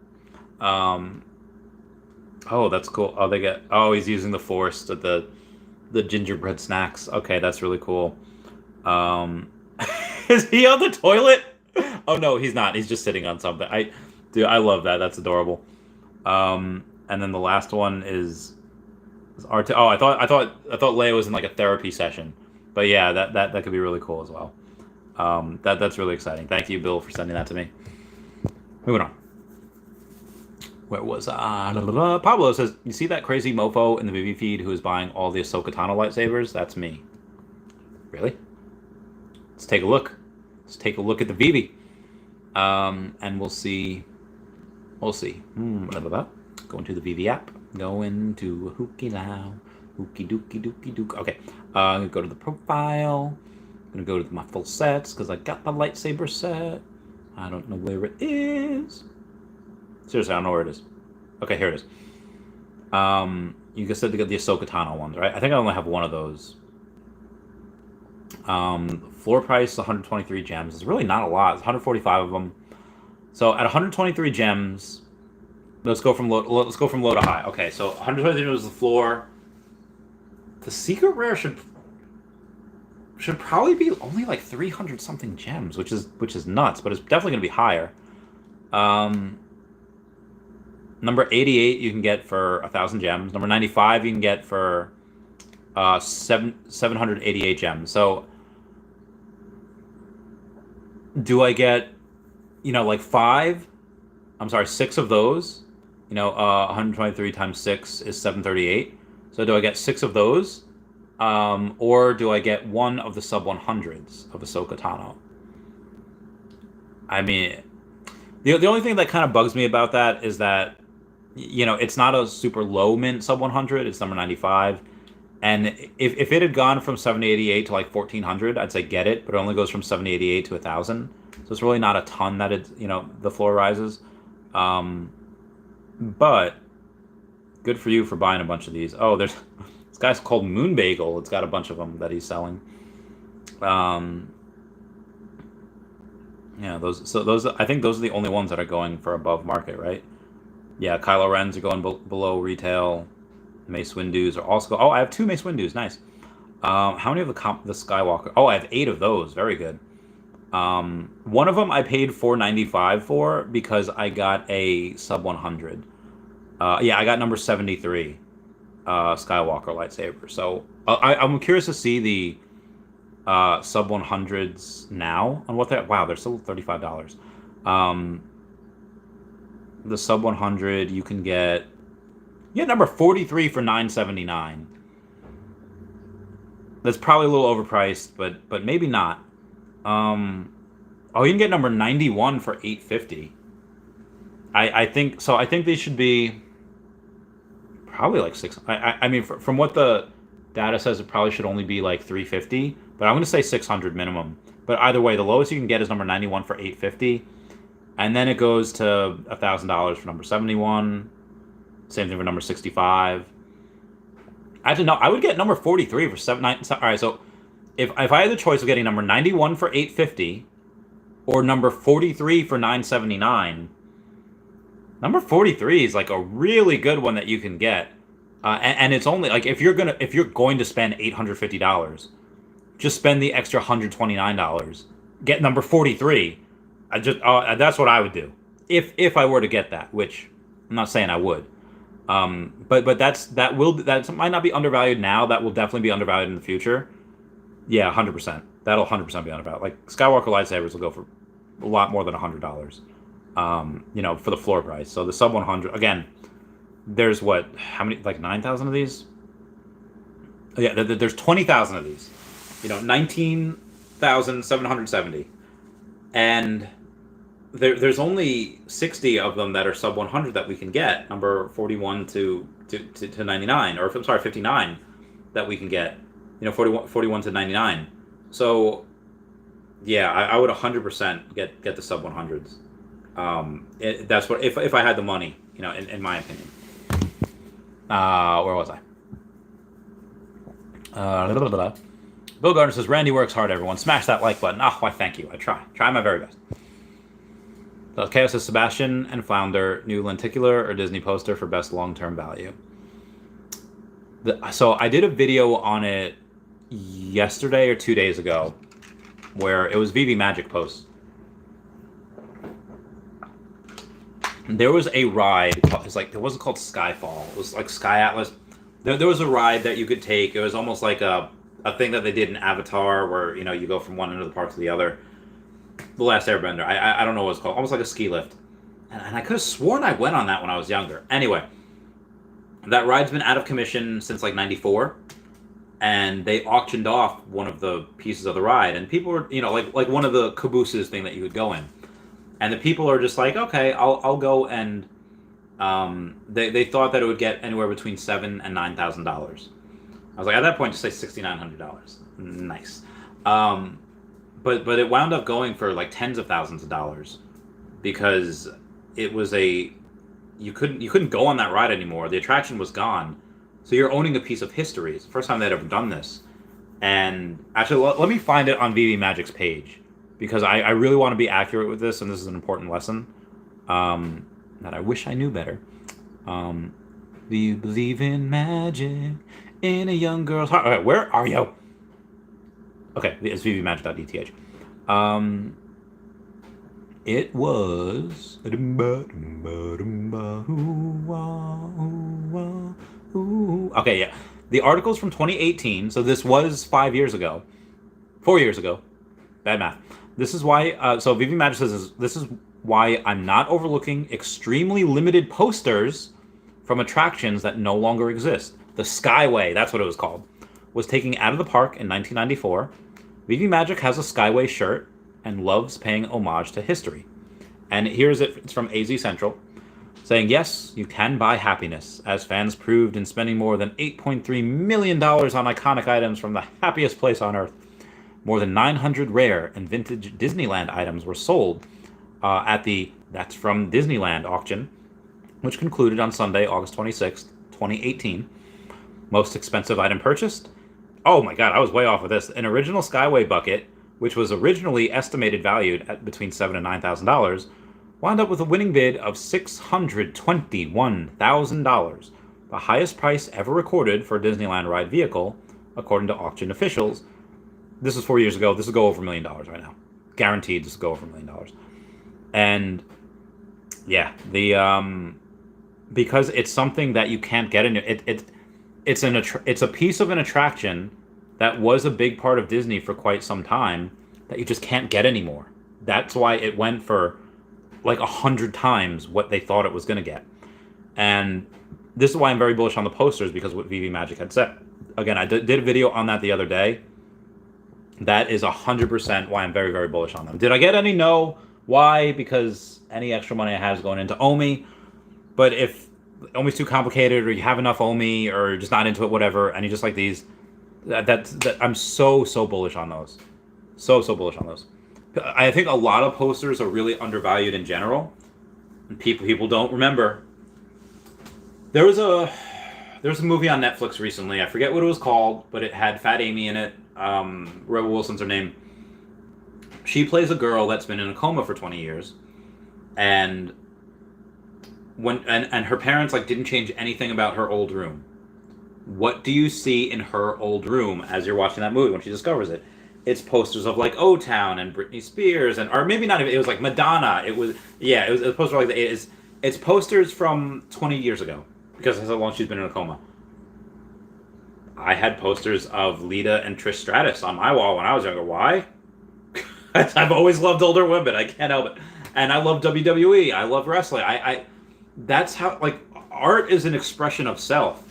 Oh, that's cool. Oh, he's using the Force at the gingerbread snacks. Okay, that's really cool. Is he on the toilet? Oh no, he's not. He's just sitting on something. Dude, I love that. That's adorable. And then the last one is RT. Oh, I thought Leia was in like a therapy session. But yeah, that could be really cool as well. That's really exciting. Thank you, Bill, for sending that to me. Moving on. Where was Pablo says, you see that crazy mofo in the Veve feed who is buying all the Ahsoka Tano lightsabers? That's me. Really? Let's take a look. Let's take a look at the Veve. And we'll see. We'll see. Go into the Veve app. Go into Hookie Lao. Hookie Dookie Dookie Dook. Okay. I'm going to go to the profile. I'm going to go to my full sets because I got the lightsaber set. I don't know where it is. Seriously, I don't know where it is. Okay, here it is. You just said to get the Ahsoka Tano ones, right? I think I only have one of those. Floor price 123 gems. It's really not a lot. It's 145 of them. So at 123 gems, let's go from low to high. Okay, so 123 gems is the floor. The secret rare should probably be only like 300 something gems, which is nuts, but it's definitely going to be higher. Number 88 you can get for 1,000 gems. Number 95 you can get for 788 gems. So do I get, like 6 of those? 123 times 6 is 738. So do I get 6 of those? Or do I get one of the sub 100s of Ahsoka Tano? I mean, the only thing that kind of bugs me about that is that, it's not a super low mint sub 100. It's number 95. And if it had gone from 788 to like 1400, I'd say get it, but it only goes from 788 to 1000. So it's really not a ton that it, the floor rises. But good for you for buying a bunch of these. Oh, there's this guy's called Moon Bagel. It's got a bunch of them that he's selling. Yeah, those I think those are the only ones that are going for above market, right? Yeah, Kylo Rens are going below retail. Mace Windu's are also. Oh, I have 2 Mace Windu's. Nice. How many of the Skywalker? Oh, I have 8 of those. Very good. One of them I paid $495 for because I got a sub 100. Yeah, I got number 73 Skywalker lightsaber. So I'm curious to see the sub 100s now on what they're. Wow, they're still $35. The sub 100 you can get. You get number 43 for $979. That's probably a little overpriced, but maybe not. Oh, you can get number 91 for $850. I think so. I think they should be probably like 6. I mean, from what the data says, it probably should only be like $350. But I'm going to say 600 minimum. But either way, the lowest you can get is number 91 for $850, and then it goes to $1,000 for number 71. Same thing for number 65. Actually, no, I would get number 43 for 799. All right, so if I had the choice of getting number 91 for $850 or number 43 for $979, number 43 is like a really good one that you can get. And it's only like if you're going to spend $850, just spend the extra $129. Get number 43. That's what I would do if I were to get that, which I'm not saying I would. But that might not be undervalued now. That will definitely be undervalued in the future. Yeah, 100%. That'll 100% be undervalued. Like Skywalker lightsabers will go for a lot more than $100. For the floor price. So the sub 100 again. There's how many? Like 9,000 of these. Yeah, there's 20,000 of these. 19,770, and there's only 60 of them that are sub 100 that we can get. Number 41 to 99, or I'm sorry, 59 that we can get. 41 to 99. So yeah, I would 100% get the sub 100s. That's what if I had the money, in my opinion. Where was I? Bill Gardner says, Randy works hard, everyone. Smash that like button. Oh, why, thank you. I try my very best. So Chaos says, Sebastian and Flounder, new lenticular or Disney poster for best long-term value. So I did a video on it yesterday or 2 days ago where it was Veve Magic posts. There was a ride. It wasn't called Skyfall. It was like Sky Atlas. There was a ride that you could take. It was almost like a a thing that they did in Avatar where, you know, you go from one end of the park to the other. The Last Airbender. I don't know what it's called. Almost like a ski lift. And I could have sworn I went on that when I was younger. Anyway, that ride's been out of commission since like 94. And they auctioned off one of the pieces of the ride. And people were, you know, like one of the cabooses thing that you would go in. And the people are just like, okay, I'll go, and they thought that it would get anywhere between $7,000 and $9,000. I was like, at that point, just say $6,900. Nice. But it wound up going for like tens of thousands of dollars because it was you couldn't go on that ride anymore. The attraction was gone, so you're owning a piece of history. It's the first time they'd ever done this. And actually, let me find it on Veve Magic's page because I really want to be accurate with this, and this is an important lesson that I wish I knew better. Do you believe in magic in a young girl's heart? Okay, where are you? Okay, it's vvmagic.dth. It was... Okay, yeah. The article's from 2018, so this was 5 years ago. 4 years ago. Bad math. This is why... so Veve Magic says this is why I'm not overlooking extremely limited posters from attractions that no longer exist. The Skyway, that's what it was called, was taken out of the park in 1994. Veve Magic has a Skyway shirt and loves paying homage to history. And here's it. It's from AZ Central, saying, yes, you can buy happiness, as fans proved in spending more than $8.3 million on iconic items from the happiest place on Earth. More than 900 rare and vintage Disneyland items were sold at the That's From Disneyland auction, which concluded on Sunday, August 26th, 2018. Most expensive item purchased? Oh my god, I was way off with this. An original Skyway bucket, which was originally estimated valued at between $7,000 and $9,000, wound up with a winning bid of $621,000, the highest price ever recorded for a Disneyland ride vehicle, according to auction officials. This was 4 years ago. This will go over $1 million right now. Guaranteed this will go over $1 million. And yeah, because it's something that you can't get in it's a piece of an attraction that was a big part of Disney for quite some time that you just can't get anymore. That's why it went for like 100 times what they thought it was going to get. And this is why I'm very bullish on the posters, because what Veve Magic had said. Again, I did a video on that the other day. That is 100% why I'm very, very bullish on them. Did I get any? No. Why? Because any extra money I have is going into Omi. But if Omi's too complicated, or you have enough Omi, or you're just not into it, whatever, and you just like these, I'm so bullish on those. So bullish on those. I think a lot of posters are really undervalued in general, and people don't remember. There was a movie on Netflix recently. I forget what it was called, but it had Fat Amy in it. Rebel Wilson's her name. She plays a girl that's been in a coma for 20 years, and her parents like didn't change anything about her old room. What do you see in her old room as you're watching that movie when she discovers it? It's posters of like O-Town and Britney Spears, or maybe not even. It was like Madonna. It was a poster like that. It's posters from 20 years ago, because that's how long she's been in a coma. I had posters of Lita and Trish Stratus on my wall when I was younger. Why? I've always loved older women. I can't help it. And I love WWE. I love wrestling. That's how, like, art is an expression of self.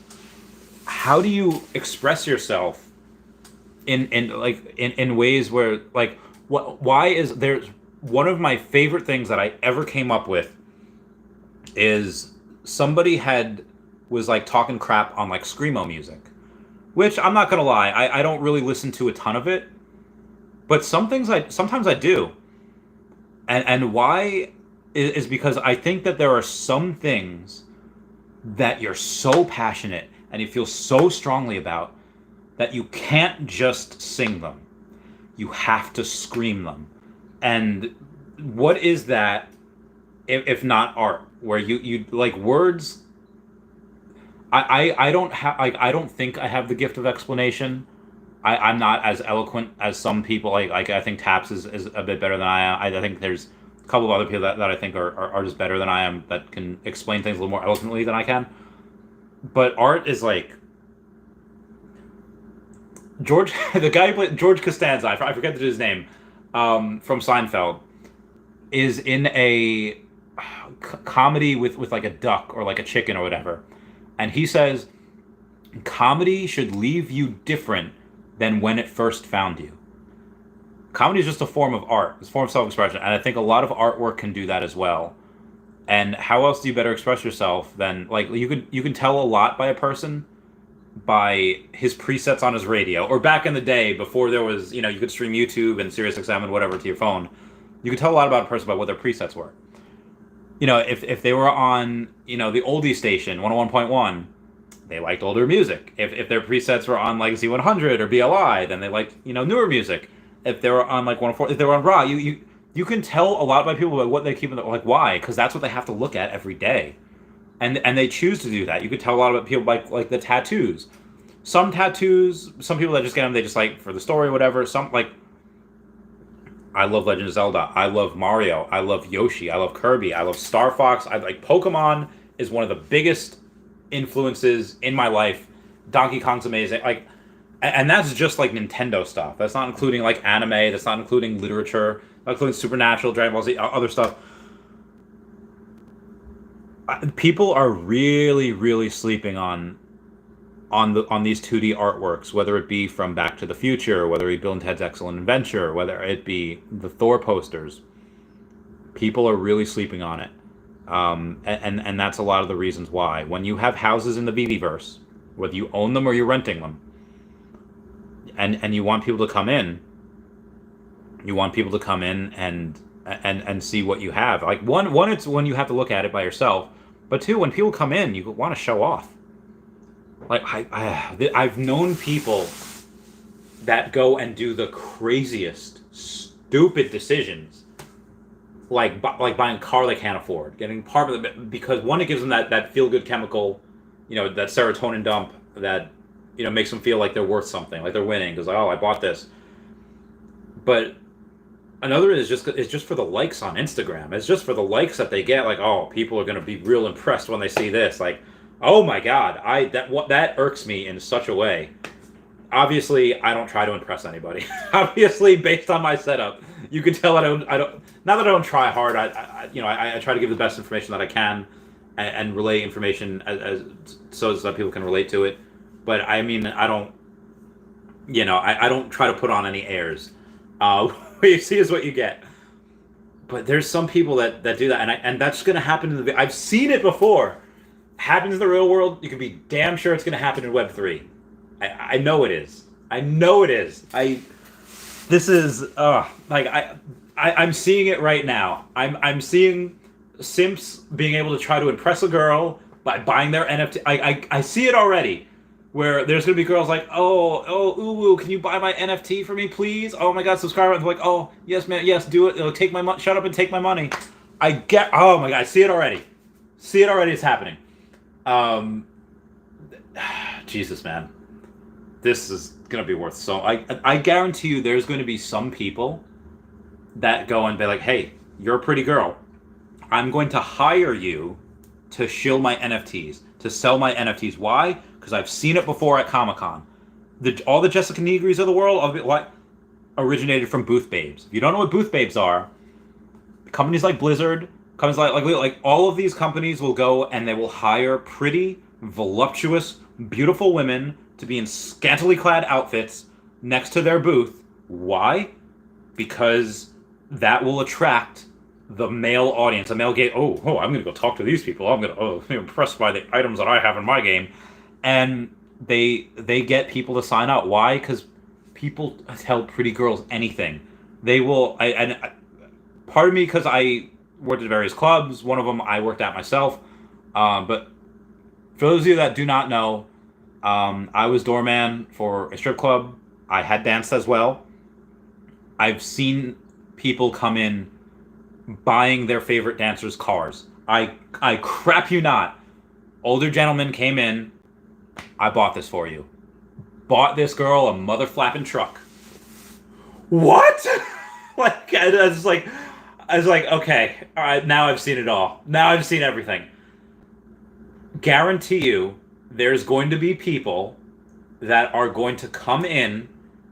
How do you express yourself in ways where, like, why is there one of my favorite things that I ever came up with is somebody was like talking crap on like screamo music, which I'm not gonna lie, I don't really listen to a ton of it, but sometimes I do, and why is because I think that there are some things that you're so passionate and you feel so strongly about that you can't just sing them. You have to scream them. And what is that if not art? Where you like words. I don't think I have the gift of explanation. I'm not as eloquent as some people. Like I think Taps is a bit better than I am. I think there's a couple of other people that I think are just better than I am, that can explain things a little more eloquently than I can. But art is like, George, the guy who played George Costanza, I forget his name, from Seinfeld, is in a comedy with like a duck or like a chicken or whatever, and he says comedy should leave you different than when it first found you. Comedy is just a form of art. It's a form of self-expression, and I think a lot of artwork can do that as well. And how else do you better express yourself than like you can tell a lot by a person by his presets on his radio, or back in the day before there was, you could stream YouTube and SiriusXM and whatever to your phone. You could tell a lot about a person by what their presets were. If they were on, the oldie station 101.1, they liked older music. If their presets were on like Z100 or BLI, then they liked, newer music. If they were on like 104, if they were on Raw, you can tell a lot by people by what they keep, like why, because that's what they have to look at every day, and they choose to do that. You could tell a lot about people by like the tattoos. Some tattoos, some people that just get them, they just like for the story or whatever. Some like, I love Legend of Zelda. I love Mario. I love Yoshi. I love Kirby. I love Star Fox. I like Pokemon is one of the biggest influences in my life. Donkey Kong's amazing. Like, and that's just like Nintendo stuff. That's not including like anime. That's not including literature. Not including Supernatural, Dragon Ball Z, other stuff. People are really, really sleeping on these 2D artworks, whether it be from Back to the Future, whether it be Bill and Ted's Excellent Adventure, whether it be the Thor posters. People are really sleeping on it. And that's a lot of the reasons why. When you have houses in the Veveverse, whether you own them or you're renting them, and you want people to come in, and see what you have. Like one, it's when you have to look at it by yourself, but two, when people come in, you want to show off. Like I've known people that go and do the craziest, stupid decisions, like buying a car they can't afford, getting part of it because one, it gives them that feel good chemical, that serotonin dump that makes them feel like they're worth something, like they're winning because I bought this. But another is just for the likes on Instagram. It's just for the likes that they get. Like, oh, people are gonna be real impressed when they see this. Like, oh my god, that irks me in such a way. Obviously, I don't try to impress anybody. Obviously, based on my setup, you can tell I don't. Not that I don't try hard. I try to give the best information that I can, and relay information as so that people can relate to it. But I mean, I don't. I don't try to put on any airs. What you see is what you get. But there's some people that do that, and that's going to happen in I've seen it before. Happens in the real world. You can be damn sure it's going to happen in Web3. I know it is. I know it is. I'm seeing it right now. I'm seeing simps being able to try to impress a girl by buying their NFT. I see it already. Where there's gonna be girls like, ooh, can you buy my NFT for me, please? Oh my god, subscribe. And they're like, oh yes, man, yes, do it. It'll take my money. Shut up and take my money. Oh my god, I see it already. See it already. It's happening. Jesus, man, this is gonna be worth so. I guarantee you, there's going to be some people that go and be like, hey, you're a pretty girl. I'm going to hire you to shill my NFTs, to sell my NFTs. Why? Because I've seen it before at Comic-Con. All the Jessica Negris of the world originated from Booth Babes. If you don't know what Booth Babes are, companies like Blizzard, companies like all of these companies will go and they will hire pretty, voluptuous, beautiful women to be in scantily clad outfits next to their booth. Why? Because that will attract the male audience, a male gay. I'm going to go talk to these people. I'm going to be impressed by the items that I have in my game. And they get people to sign up. Why? Because people tell pretty girls anything. They will. Part of me, because I worked at various clubs. One of them I worked at myself. But for those of you that do not know, I was doorman for a strip club. I had danced as well. I've seen people come in buying their favorite dancers' cars. I crap you not. Older gentlemen came in. I bought this for you. Bought this girl a mother flapping truck. What? I was like, okay, all right, now I've seen it all. Now I've seen everything. Guarantee you, there's going to be people that are going to come in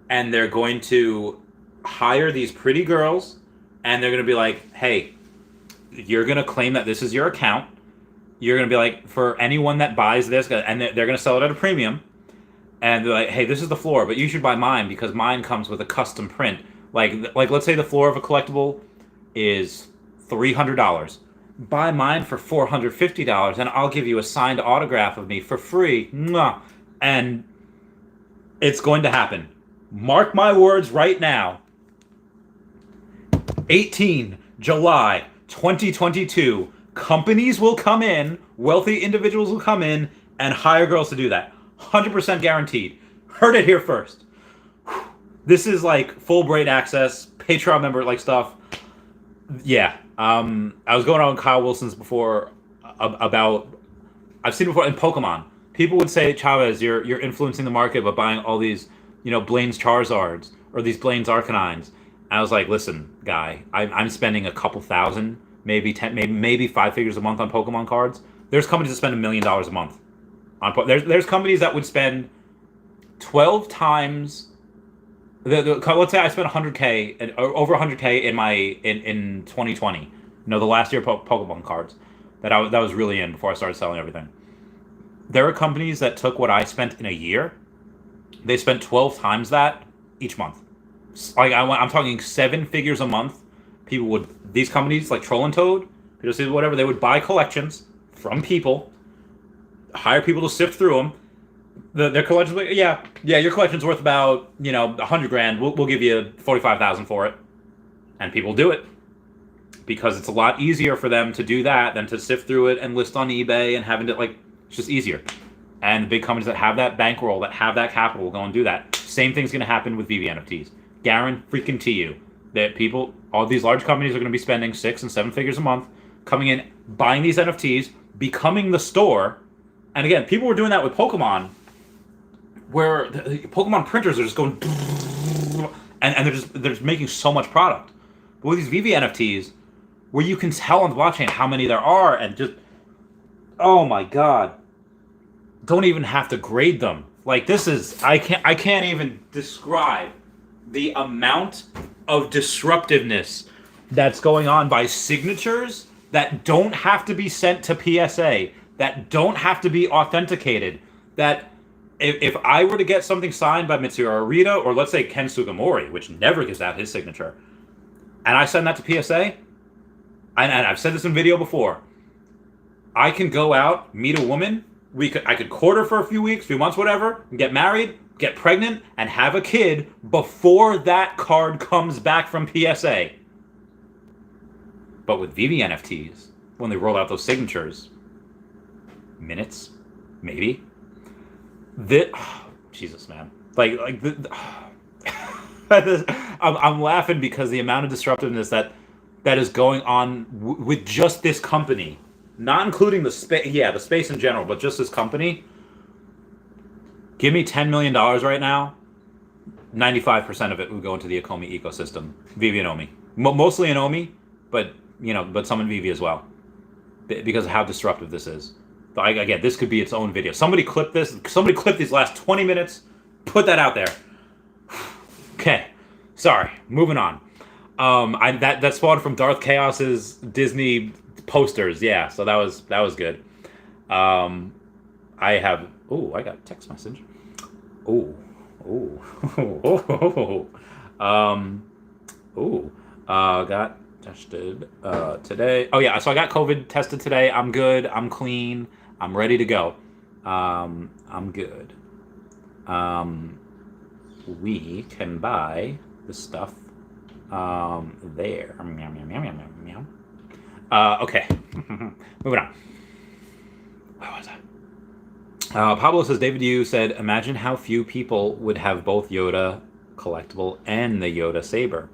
and they're going to hire these pretty girls and they're going to be like, hey, you're going to claim that this is your account. You're going to be like, for anyone that buys this, and they're going to sell it at a premium. And they're like, hey, this is the floor, but you should buy mine because mine comes with a custom print. Like let's say the floor of a collectible is $300. Buy mine for $450 and I'll give you a signed autograph of me for free. Mwah. And it's going to happen. Mark my words right now. 18 July 2022. Companies will come in, wealthy individuals will come in and hire girls to do that. 100% guaranteed. Heard it here first. This is like full brain access, Patreon member like stuff. Yeah. I was going on Kyle Wilson's before about, I've seen it before in Pokemon. People would say, Chavez, you're influencing the market by buying all these, Blaine's Charizards or these Blaine's Arcanines. And I was like, listen, guy, I'm spending a couple thousand, maybe 10, maybe 5 figures a month on Pokemon cards. There's companies that spend $1 million a month on. There's companies that would spend 12 times. Let's say I spent 100K or over 100K in 2020. The last year Pokemon cards that was really in before I started selling everything. There are companies that took what I spent in a year. They spent 12 times that each month. Like I'm talking 7 figures a month. These companies like Troll and Toad, whatever, they would buy collections from people, hire people to sift through them. Their collections, yeah, your collection's worth about $100,000. We'll give you $45,000 for it, and people do it because it's a lot easier for them to do that than to sift through it and list on eBay and having to it's just easier. And the big companies that have that bankroll, that have that capital, will go and do that. Same thing's going to happen with Veve NFTs. Guarantee you that all these large companies are going to be spending 6 and 7 figures a month, coming in, buying these NFTs, becoming the store. And again, people were doing that with Pokemon, where the Pokemon printers are just going, and they're just making so much product. But with these Veve NFTs, where you can tell on the blockchain how many there are, and just, oh my god, don't even have to grade them. This is, I can't even describe the amount of disruptiveness that's going on by signatures that don't have to be sent to PSA, that don't have to be authenticated, that if I were to get something signed by Mitsuyo Arita, or let's say Ken Sugimori, which never gives out his signature, and I send that to PSA, and I've said this in video before, I can go out, meet a woman, I could court her for a few weeks, few months, whatever, get married, get pregnant, and have a kid before that card comes back from PSA. But with Veve NFTs, when they roll out those signatures, minutes, maybe. Jesus, man. I'm laughing because the amount of disruptiveness that is going on with just this company, not including the space in general, but just this company. Give me $10 million right now, 95% of it would go into the Omi ecosystem. Veve and Omi. Mostly in Omi, but some in Veve as well. Because of how disruptive this is. Again, this could be its own video. Somebody clip this. Somebody clip these last 20 minutes. Put that out there. Okay. Sorry. Moving on. That spawned from Darth Chaos's Disney posters. Yeah. So that was good. I got a text message. Got tested today. Oh yeah. So I got COVID tested today. I'm good. I'm clean. I'm ready to go. I'm good. We can buy the stuff there. Okay. Moving on. Where was I? Pablo says, David Yu said, imagine how few people would have both Yoda collectible and the Yoda saber.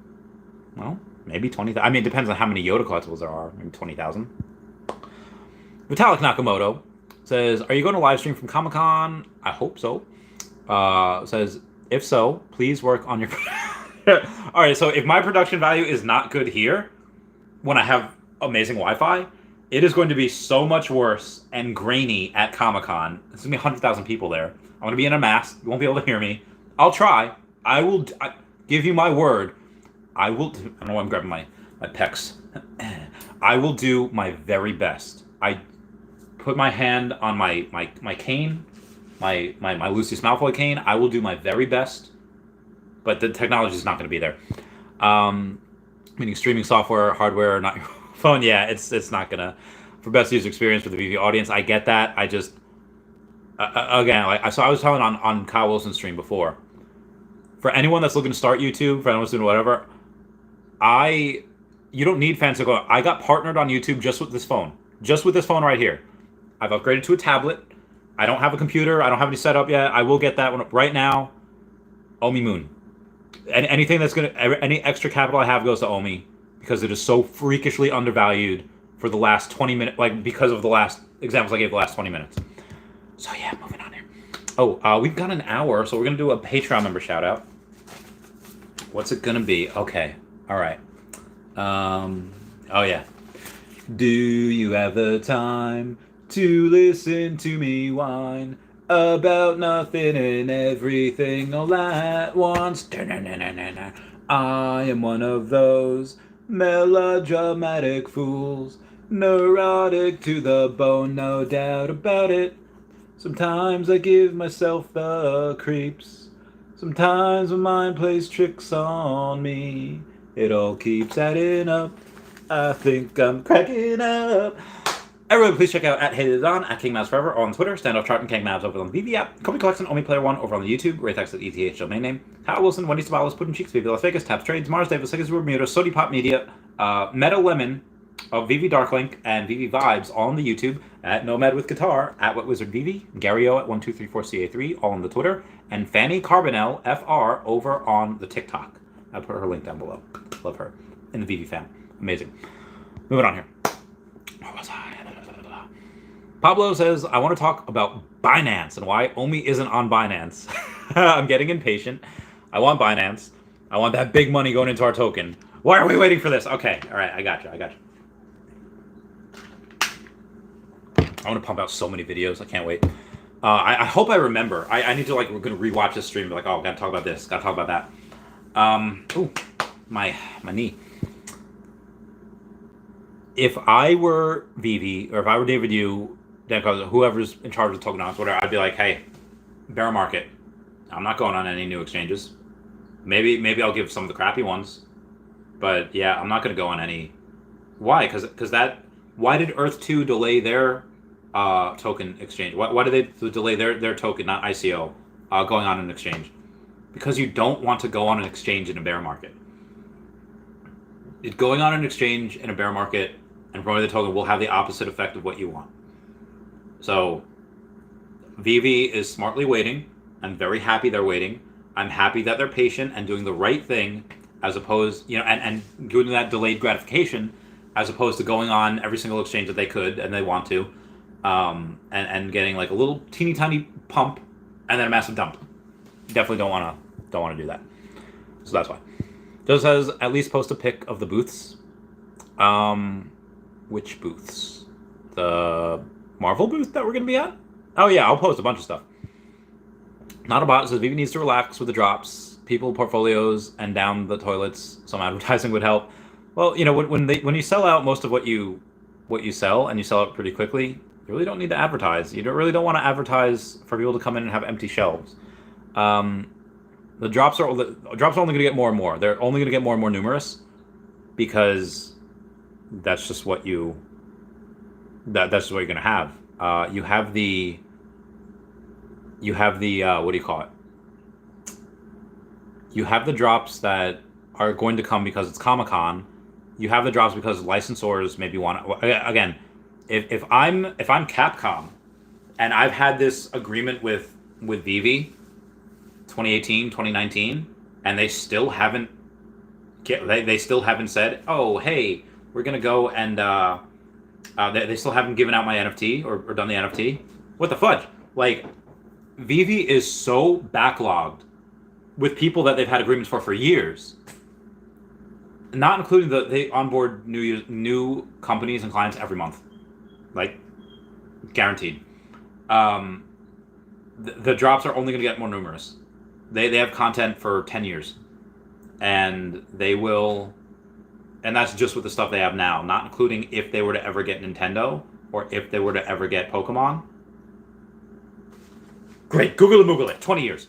Well, maybe 20,000. I mean, it depends on how many Yoda collectibles there are. Maybe 20,000. Vitalik Nakamoto says, are you going to live stream from Comic-Con? I hope so. Says, if so, please work on your... Alright, so if my production value is not good here, when I have amazing Wi-Fi, It is going to be so much worse and grainy at Comic-Con. There's going to be 100,000 people there. I'm going to be in a mask. You won't be able to hear me. I'll try. I will give you my word. I will do, I don't know why I'm grabbing my pecs. I will do my very best. I put my hand on my cane, my Lucius Malfoy cane. I will do my very best, but the technology is not going to be there. Meaning streaming software, hardware, not your phone. Yeah, it's not gonna, for best user experience for the VV audience. I get that. I just again, like I was telling on Kyle Wilson's stream before. For anyone that's looking to start YouTube, for anyone that's doing whatever, you don't need fancy equipment. I got partnered on YouTube just with this phone right here. I've upgraded to a tablet. I don't have a computer. I don't have any setup yet. I will get that one right now. Omi Moon. And anything that's any extra capital I have goes to Omi because it is so freakishly undervalued for the last 20 minutes, like because of the last examples I gave the last 20 minutes. So yeah, moving on here. Oh, we've got an hour, so we're gonna do a Patreon member shout out. What's it gonna be? Okay, all right. Oh yeah. Do you have the time to listen to me whine about nothing and everything all at once? I am one of those melodramatic fools, neurotic to the bone, no doubt about it. Sometimes I give myself the creeps. Sometimes my mind plays tricks on me. It all keeps adding up. I think I'm cracking up. Everybody, please check out @HatedOn, @KingMavsForever on Twitter, Standoff Chart and King Mavs over on the VV app, Company Collection, Omi Player One over on the YouTube, Raythex @ETH domain name, Hal Willson, Wendy Stibalis, Puddin Cheeks, VV Las Vegas, Taps Trades, Mars Davis, Siggers Bermuda, Sody Pop Media, Meta Lemon of VV Darklink and VV Vibes all on the YouTube, @Nomad with Guitar, @WhatWizardVV, Gary O @1234CA3 all on the Twitter, and Fanny Carbonell FR over on the TikTok. I'll put her link down below. Love her in the VV fam. Amazing. Moving on here. Where was I? Pablo says, I want to talk about Binance and why Omi isn't on Binance. I'm getting impatient. I want Binance. I want that big money going into our token. Why are we waiting for this? Okay, all right, I got you. I want to pump out so many videos. I can't wait. I hope I remember. I need to, like, we're going to rewatch this stream. Be like, oh, got to talk about this. Got to talk about that. Ooh, my knee. If I were Vivi, or if I were David Yu, whoever's in charge of tokenomics, whatever, I'd be like, hey, bear market. I'm not going on any new exchanges. Maybe I'll give some of the crappy ones. But yeah, I'm not going to go on any. Why? Because why did Earth 2 delay their token exchange? Why did they delay their token, not ICO, going on an exchange? Because you don't want to go on an exchange in a bear market. Going on an exchange in a bear market and promoting the token will have the opposite effect of what you want. So VV is smartly waiting. I'm very happy they're waiting. I'm happy that they're patient and doing the right thing, as opposed, and doing that delayed gratification, as opposed to going on every single exchange that they could and they want to, and getting like a little teeny tiny pump and then a massive dump. Definitely don't want to do that. So that's why. Joe says, at least post a pic of the booths. Which booths? The Marvel booth that we're going to be at? Oh yeah, I'll post a bunch of stuff. Not a bot says, Vivi needs to relax with the drops, people, portfolios, and down the toilets. Some advertising would help. Well, when you sell out most of what you sell, and you sell it pretty quickly, you really don't need to advertise. You really don't want to advertise for people to come in and have empty shelves. The drops are only going to get more and more. They're only going to get more and more numerous because that's just what that's just what you're going to have. You have the what do you call it? You have the drops that are going to come because it's Comic-Con. You have the drops because licensors maybe want to, again, if I'm Capcom and I've had this agreement with Vivi 2018, 2019, and they still haven't said, oh, hey, we're going to go and they still haven't given out my NFT or done the NFT. What the fudge? Like, Vivi is so backlogged with people that they've had agreements for years, not including they onboard new companies and clients every month. like guaranteed. The drops are only going to get more numerous. They have content for 10 years, and they will, and that's just with the stuff they have now, not including if they were to ever get Nintendo or if they were to ever get Pokemon. Great, Google it, Moogle it. 20 years.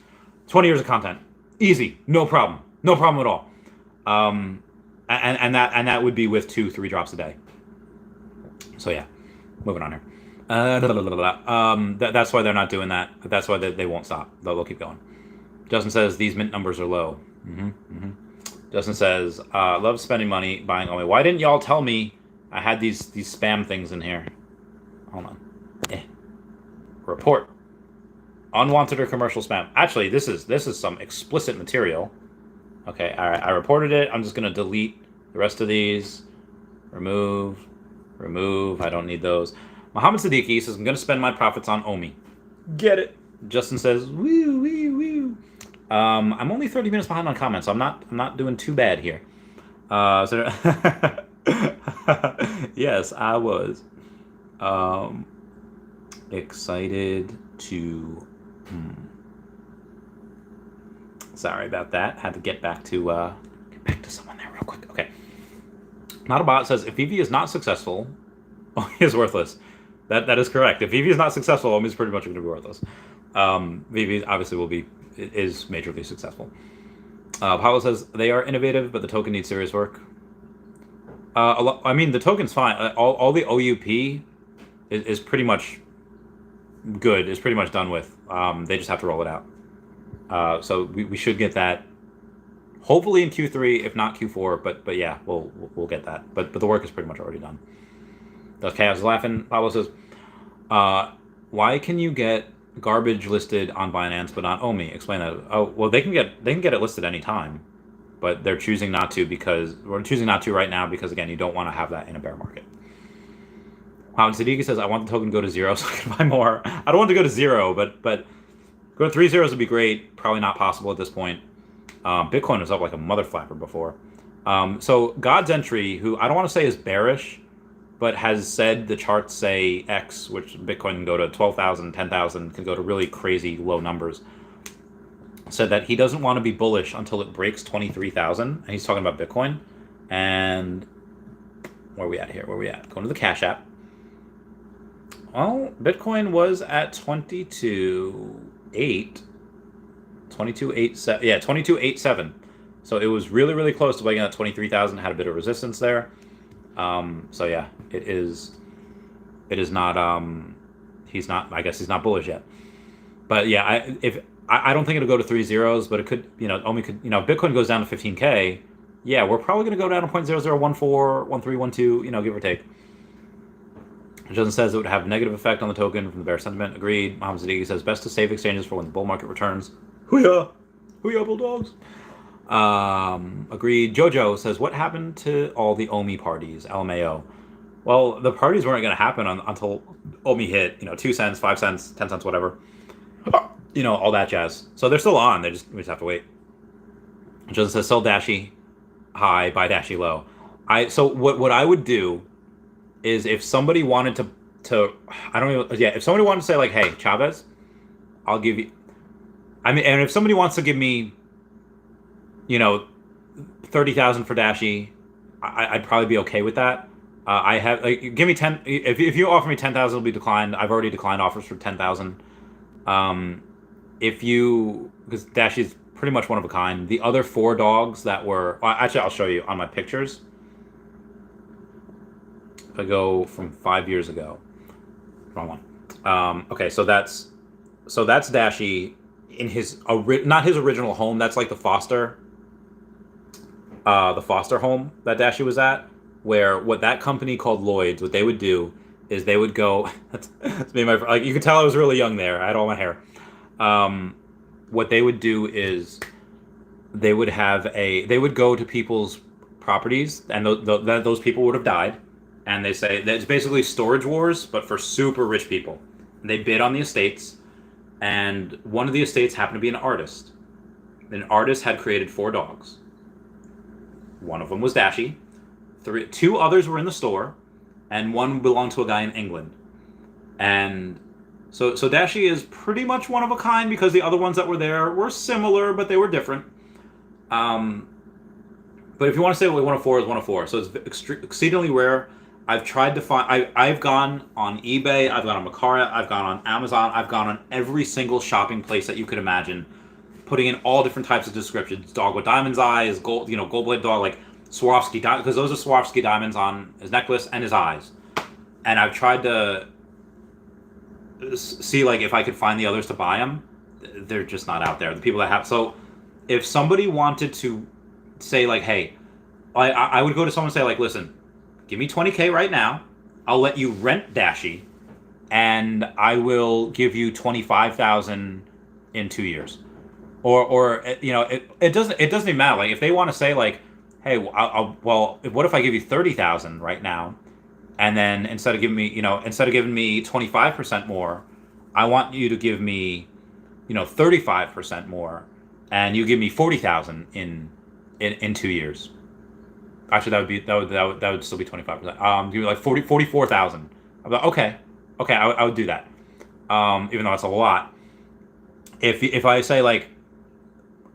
20 years of content. Easy. No problem. No problem at all. And that would be with 2-3 drops a day. So yeah, moving on here. That's why they're not doing that. That's why they won't stop. They'll keep going. Justin says these mint numbers are low. Justin says, love spending money buying Omi. Why didn't y'all tell me I had these spam things in here? Hold on. Report. Unwanted or commercial spam. Actually, this is some explicit material. Okay, all right. I reported it. I'm just gonna delete the rest of these. Remove. I don't need those. Muhammad Siddiqui says I'm gonna spend my profits on Omi. Get it. Justin says woo woo woo. I'm only 30 minutes behind on comments, so I'm not doing too bad here. Yes, I was excited to. Sorry about that. Had to get back to someone there real quick. Okay. Not a bot says if Veve is not successful, Omi is worthless. That is correct. If Veve is not successful, Omi is pretty much going to be worthless. Veve obviously is majorly successful. Paulo says they are innovative, but the token needs serious work. I mean, the token's fine. All the OUP is pretty much good. Is pretty much done with. They just have to roll it out. So we should get that. Hopefully in Q3, if not Q4. But yeah, we'll get that. But the work is pretty much already done. The Chaos is laughing. Pablo says, why can you get garbage listed on Binance but not Omi? Explain that. Oh, well, they can get it listed anytime, but they're choosing not to because we're choosing not to right now because again, you don't want to have that in a bear market. Mohammed Siddiqui says, I want the token to go to 0 so I can buy more. I don't want to go to 0, but go to 3 zeros would be great. Probably not possible at this point. Bitcoin was up like a mother flapper before. So God's Entry, who I don't want to say is bearish, but has said the charts say X, which Bitcoin can go to 12,000, 10,000, can go to really crazy low numbers, said that he doesn't want to be bullish until it breaks 23,000. And he's talking about Bitcoin. And where are we at here? Where are we at? Going to the Cash App. Well, Bitcoin was at 22.8. 22.87. Yeah, 22.87. So it was really, really close to breaking at 23,000. Had a bit of resistance there. So yeah, it is not, he's not, I guess he's not bullish yet, but yeah, I don't think it'll go to 3 zeros, but it could, Omi could, if Bitcoin goes down to 15K, yeah, we're probably going to go down to 0.0014, 13, 12, give or take. Justin says it would have a negative effect on the token from the bear sentiment. Agreed. Mohammed Siddiqui says best to save exchanges for when the bull market returns. Hoo-yah! Hoo-yah, bulldogs! Agreed. Jojo says, what happened to all the Omi parties? LMAO. Well, the parties weren't going to happen until Omi hit, 2 cents, 5 cents, 10 cents, whatever. All that jazz. So they're still on. We just have to wait. Justin says, sell Dashi high, buy Dashi low. So what I would do is if somebody wanted if somebody wanted to say like, hey, Chavez, I'll give you, and if somebody wants to give me, 30,000 for Dashi, I'd probably be okay with that. I have give me 10. If you offer me 10,000, it'll be declined. I've already declined offers for 10,000. Because Dashi is pretty much one of a kind. The other 4 dogs that were actually, I'll show you on my pictures. If I go from 5 years ago, wrong one. Okay, so that's Dashi in his not his original home. That's like the foster home that Dashi was at, where what that company called Lloyd's, what they would do is they would go. That's me and my you could tell I was really young there. I had all my hair. What they would do is they would go to people's properties, and those people would have died, and they say that it's basically storage wars, but for super rich people. And they bid on the estates, and one of the estates happened to be an artist. An artist had created 4 dogs. One of them was Dashi. 2 others were in the store, and one belonged to a guy in England. And so Dashi is pretty much one of a kind because the other ones that were there were similar, but they were different. But if you want to say well, 104 is 104, so it's exceedingly rare. I've tried to find. I've gone on eBay. I've gone on Mercari. I've gone on Amazon. I've gone on every single shopping place that you could imagine, putting in all different types of descriptions. Dog with diamond's eyes, gold, gold blade dog, like Swarovski, because those are Swarovski diamonds on his necklace and his eyes. And I've tried to see like if I could find the others to buy them. They're just not out there. The people that have. So if somebody wanted to say like, hey, I would go to someone and say like, listen, give me $20K right now. I'll let you rent Dashi, and I will give you $25,000 in 2 years. Or it doesn't even matter. Like if they want to say like, hey, well, what if I give you $30,000 right now, and then instead of giving me 25% more, I want you to give me 35% more, and you give me $40,000 in 2 years. Actually, that would still be 25%. Give me like 44,000. I'm like, okay, I would do that. Even though it's a lot. If I say like,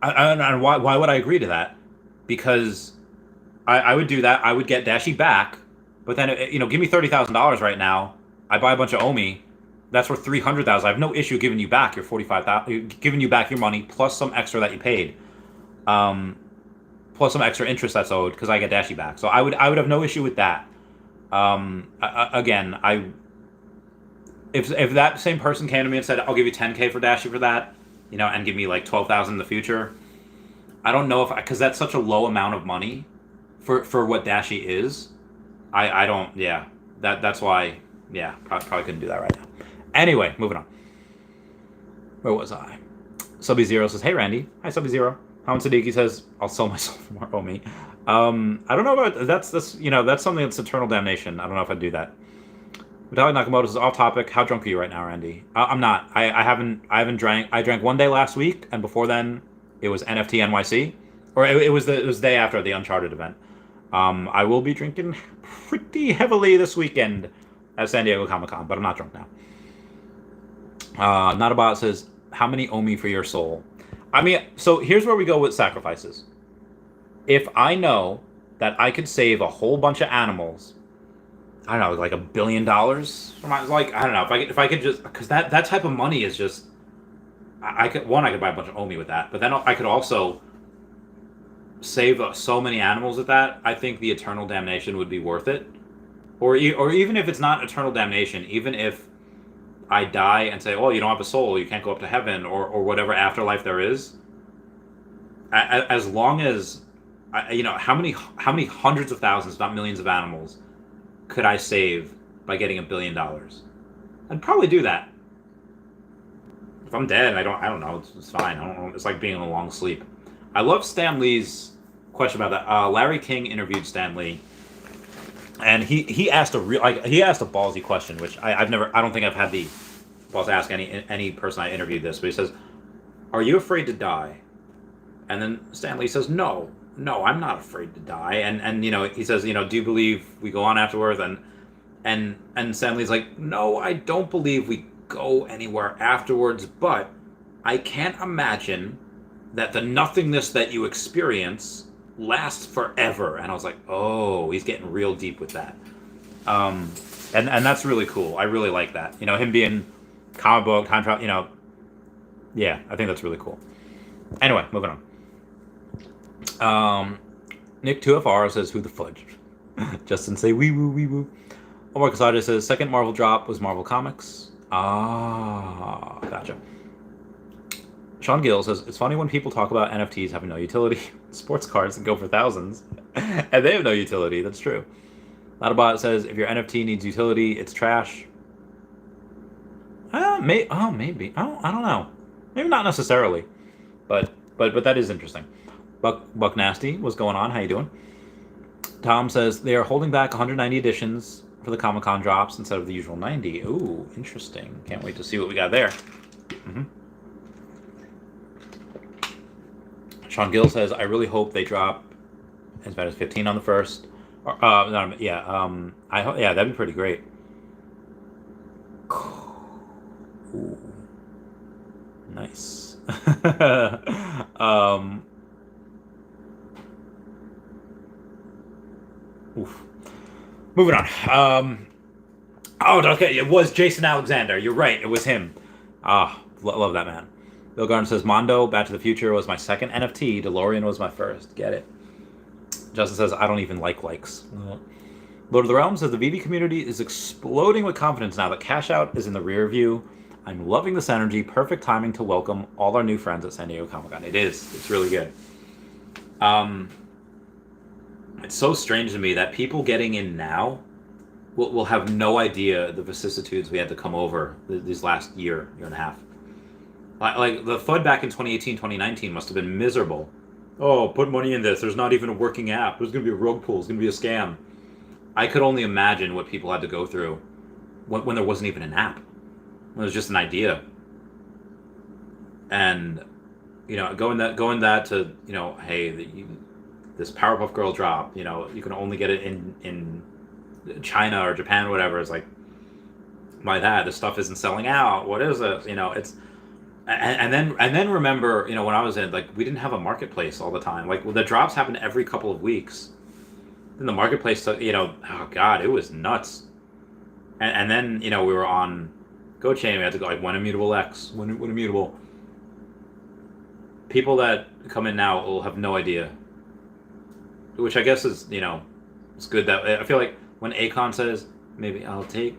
why would I agree to that? Because I would do that. I would get Dashi back, but then give me $30,000 right now. I buy a bunch of Omi. That's worth $300,000. I have no issue giving you back your $45,000, giving you back your money plus some extra that you paid. Plus some extra interest that's owed because I get Dashi back. So I would have no issue with that. Again, if that same person came to me and said, I'll give you $10K for Dashi for that, and give me like $12,000 in the future, I don't know because that's such a low amount of money for what Dashi is. I don't, that's why, I probably couldn't do that right now. Anyway, moving on. Where was I? Subby Zero says, hey Randy. Hi Subby Zero. Haman Siddiqui says, I'll sell myself for more Omi. I don't know about that's something that's eternal damnation. I don't know if I'd do that. Vitaly Nakamoto says, off topic. How drunk are you right now, Randy? I'm not. I haven't drank. I drank one day last week, and before then, it was NFT NYC, or it was the day after the Uncharted event. I will be drinking pretty heavily this weekend at San Diego Comic-Con, but I'm not drunk now. Notabot says, how many Omi for your soul? I mean, so here's where we go with sacrifices. If I know that I could save a whole bunch of animals, I don't know, like $1 billion. Like I don't know if I could just because that type of money is just I could buy a bunch of Omi with that, but then I could also save so many animals with that. I think the eternal damnation would be worth it, or even if it's not eternal damnation, even if I die and say, oh, you don't have a soul, you can't go up to heaven or whatever afterlife there is. As long as, how many hundreds of thousands, not millions of animals could I save by getting $1 billion? I'd probably do that. If I'm dead, I don't know, it's fine. I don't know. It's like being in a long sleep. I love Stan Lee's question about that. Larry King interviewed Stan Lee. And he asked a ballsy question, which I don't think I've had the balls to ask any person I interviewed this, but he says, are you afraid to die? And then Stan Lee says, no, I'm not afraid to die. And he says, do you believe we go on afterwards? And Stan Lee's like, no, I don't believe we go anywhere afterwards, but I can't imagine that the nothingness that you experience lasts forever. And I was like, oh, he's getting real deep with that. And that's really cool. I really like that. Him being comic book, time travel, yeah, I think that's really cool. Anyway, moving on. Nick 2FR says, who the fudge? Justin say, wee woo, wee woo. Omar Casada says, second Marvel drop was Marvel Comics. Ah, gotcha. Sean Gill says, it's funny when people talk about NFTs having no utility. Sports cards that go for thousands. And they have no utility. That's true. Lotabot says, if your NFT needs utility, it's trash. Maybe. I don't know. Maybe not necessarily. But that is interesting. Buck Nasty, what's going on? How you doing? Tom says, they are holding back 190 editions for the Comic-Con drops instead of the usual 90. Ooh, interesting. Can't wait to see what we got there. Mm-hmm. Sean Gill says, I really hope they drop as bad as 15 on the first. No, yeah. Yeah, that'd be pretty great. Ooh, nice. um, oof. Moving on. Oh, okay. It was Jason Alexander. You're right. It was him. Love that man. Bill Garden says Mondo Back to the Future was my second NFT. DeLorean was my first. Get it. Justin says I don't even like likes. Lord of the Realms says the Veve community is exploding with confidence now that Cash Out is in the rear view. I'm loving this energy. Perfect timing to welcome all our new friends at San Diego Comic-Con. It is. It's really good. It's so strange to me that people getting in now will have no idea the vicissitudes we had to come over these last year and a half. Like the FUD back in 2018, 2019 must have been miserable. Oh, put money in this. There's not even a working app. There's going to be a rogue pool. It's going to be a scam. I could only imagine what people had to go through when there wasn't even an app. When it was just an idea. And, going that to, hey, this Powerpuff Girl drop, you can only get it in China or Japan or whatever. It's like, by that, this stuff isn't selling out. What is it? It's... And then remember, when I was in, we didn't have a marketplace all the time. The drops happened every couple of weeks. Then the marketplace, oh god, it was nuts. And then, we were on GoChain. We had to go when Immutable X, when Immutable. People that come in now will have no idea. Which I guess is, it's good that I feel like when Akon says, maybe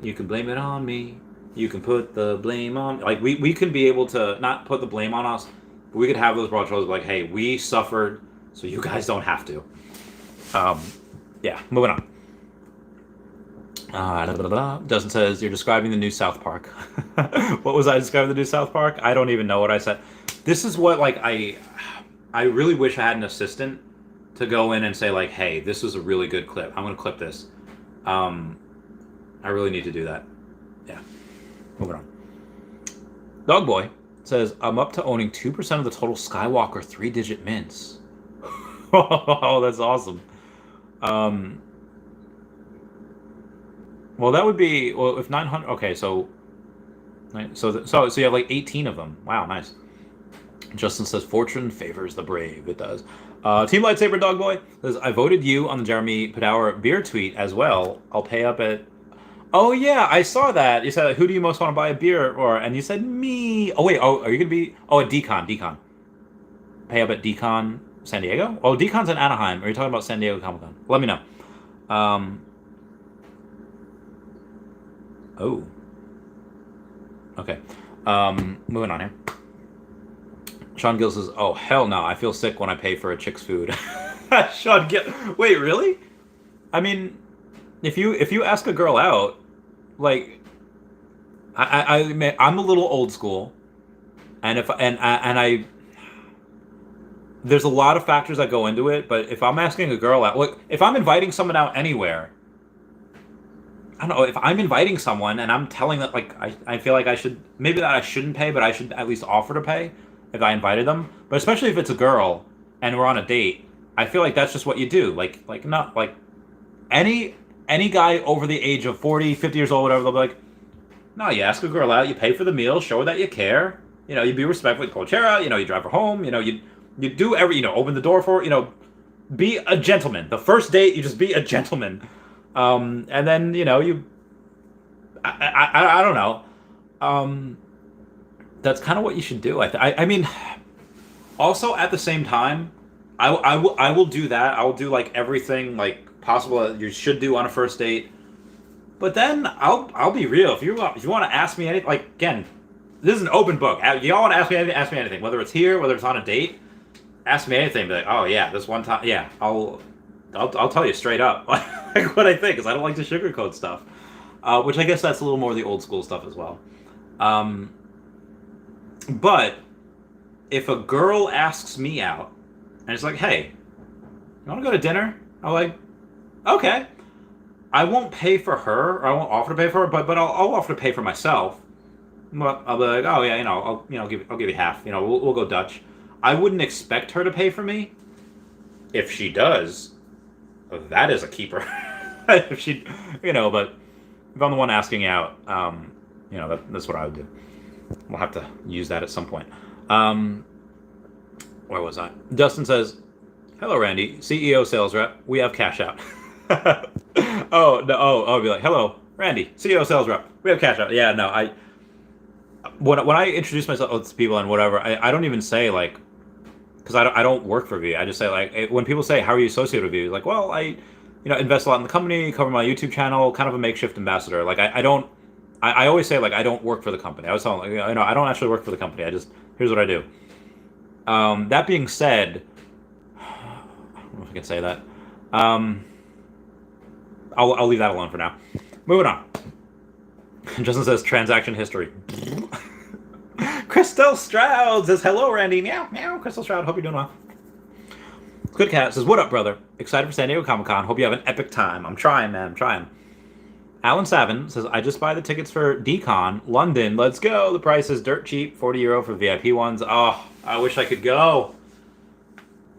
you can blame it on me. You can put the blame on... we can be able to not put the blame on us, but we could have those broad shoulders hey, we suffered, so you guys don't have to. Yeah, moving on. Dustin says, you're describing the new South Park. What was I describing the new South Park? I don't even know what I said. This is what, I really wish I had an assistant to go in and say, hey, this was a really good clip. I'm going to clip this. I really need to do that. Yeah. Moving on. Dogboy says, I'm up to owning 2% of the total Skywalker 3-digit mints. Oh, that's awesome. Well, that would be... Well, if 900... Okay, so you have 18 of them. Wow, nice. Justin says, fortune favors the brave. It does. Team Lightsaber Dogboy says, I voted you on the Jeremy Padour beer tweet as well. I'll pay up at... Oh, yeah, I saw that. You said, who do you most want to buy a beer for? And you said, me. Oh, wait, are you going to be... Oh, at Decon. Pay up at Decon San Diego? Oh, Decon's in Anaheim. Are you talking about San Diego Comic-Con? Let me know. Oh. Okay. Moving on here. Sean Gill says, oh, hell no. I feel sick when I pay for a chick's food. Sean Gill... Wait, really? I mean, if you ask a girl out, I'm a little old school, and I there's a lot of factors that go into it. But if I'm asking a girl out, if I'm inviting someone out anywhere, I don't know. If I'm inviting someone and I'm telling that I feel like I shouldn't pay, but I should at least offer to pay if I invited them. But especially if it's a girl and we're on a date, I feel like that's just what you do. Any guy over the age of 40, 50 years old, whatever, they'll be like, no, you ask a girl out, you pay for the meal, show her that you care, you be respectful, you pull a chair out, you drive her home, you do open the door for her, be a gentleman. The first date, you just be a gentleman. And then, I don't know. That's kind of what you should do. I mean, also at the same time, I will do that. I will do everything possible that you should do on a first date. But then I'll be real. If you want to ask me anything, again, this is an open book. Y'all want to ask me anything, whether it's here, whether it's on a date, ask me anything. Be like, oh yeah, this one time, yeah, I'll tell you straight up what I think, because I don't like to sugarcoat stuff. Which I guess that's a little more the old school stuff as well. But if a girl asks me out and it's like, hey, you want to go to dinner? I'm like, okay. I won't pay for her, or I won't offer to pay for her, but I'll offer to pay for myself. I'll be like, oh yeah, I'll give you half. We'll go Dutch. I wouldn't expect her to pay for me. If she does, that is a keeper. If she, but if I'm the one asking out, that's what I would do. We'll have to use that at some point. Where was I? Dustin says, "Hello, Randy, CEO sales rep. We have cash out." Oh no! I'll be like, "Hello, Randy, CEO sales rep. We have cash out." Yeah, no, when I introduce myself to people and whatever, I don't even say like, because I don't work for Veve. I just say like, when people say, "How are you associated with Veve?" Like, well, I invest a lot in the company, cover my YouTube channel, kind of a makeshift ambassador. Like I don't. I always say like I don't work for the company. I was telling like, I don't actually work for the company. Here's what I do. That being said, I don't know if I can say that. I'll leave that alone for now. Moving on. Justin says transaction history. Crystal Stroud says hello, Randy. Meow meow. Crystal Stroud, hope you're doing well. Good Cat says, what up, brother? Excited for San Diego Comic Con. Hope you have an epic time. I'm trying, man. I'm trying. Alan Savin says, I just buy the tickets for DCon, London. Let's go. The price is dirt cheap. €40 for VIP ones. Oh, I wish I could go.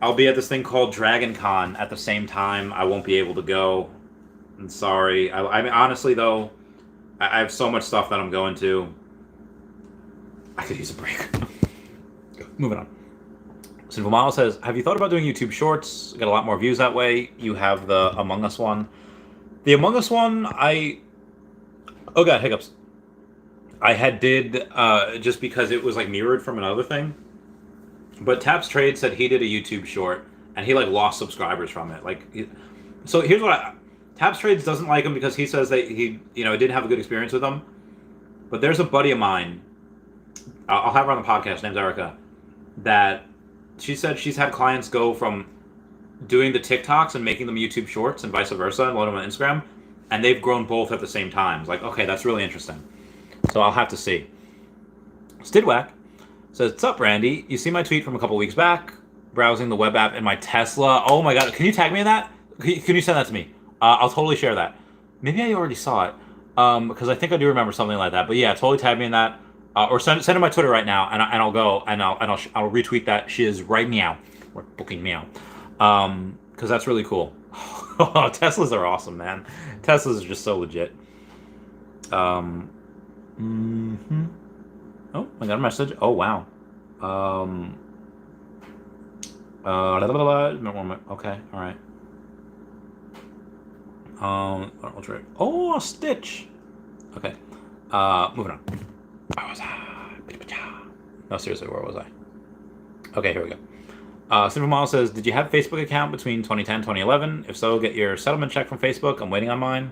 I'll be at this thing called Dragon Con at the same time. I won't be able to go. I'm sorry. I mean, honestly, though, I have so much stuff that I'm going to. I could use a break. Moving on. Sinful Mile says, have you thought about doing YouTube Shorts? Get a lot more views that way. You have the Among Us one. The Among Us one, oh god, hiccups. I did just because it was like mirrored from another thing. But Taps Trade said he did a YouTube short and he like lost subscribers from it. So here's what Taps Trades doesn't like him because he says that he didn't have a good experience with them. But there's a buddy of mine, I'll have her on the podcast, named Erica, that she said she's had clients go from doing the TikToks and making them YouTube shorts and vice versa and load them on Instagram, and they've grown both at the same time. It's like, okay, that's really interesting. So I'll have to see. Stidwack says, what's up, Randy? You see my tweet from a couple weeks back? Browsing the web app in my Tesla. Oh my god, can you tag me in that? Can you send that to me? I'll totally share that. Maybe I already saw it, because I think I do remember something like that. But yeah, totally tag me in that. Or send it to my Twitter right now, and I'll go and I'll retweet that. She is right meow. We're booking meow. Because that's really cool. Teslas are awesome, man. Teslas are just so legit. Oh, I got a message. Oh, wow. Okay, all right. I'll try. Oh, Stitch. Okay. Moving on. Where was I? No, seriously, where was I? Okay, here we go. Simple Model says, did you have a Facebook account between 2010 2011? If so, get your settlement check from Facebook. I'm waiting on mine.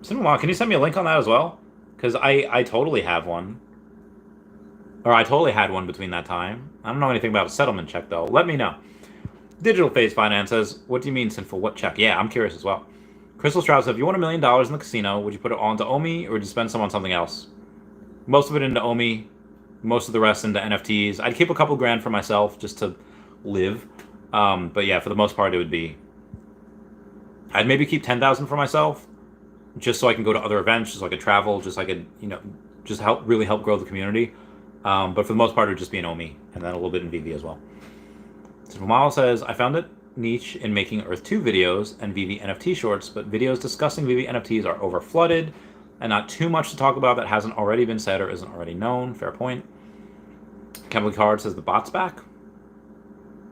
Simple Model, can you send me a link on that as well? Because I totally have one. Or I totally had one between that time. I don't know anything about a settlement check, though. Let me know. Digital Phase Finance says, what do you mean, Sinful? What check? Yeah, I'm curious as well. Crystal Strauss says, if you won $1 million in the casino, would you put it all into Omi, or would you spend some on something else? Most of it into Omi. Most of the rest into NFTs. I'd keep a couple grand for myself just to live. But yeah, for the most part, it would be... I'd maybe keep 10,000 for myself, just so I can go to other events, just so I could travel, just so I could, just really help grow the community. But for the most part, it would just be in Omi, and then a little bit in Veve as well. Simple Model says, I found it niche in making Earth 2 videos and Veve NFT shorts, but videos discussing Veve NFTs are over flooded, and not too much to talk about that hasn't already been said or isn't already known. Fair point. Chemical Card says the bot's back.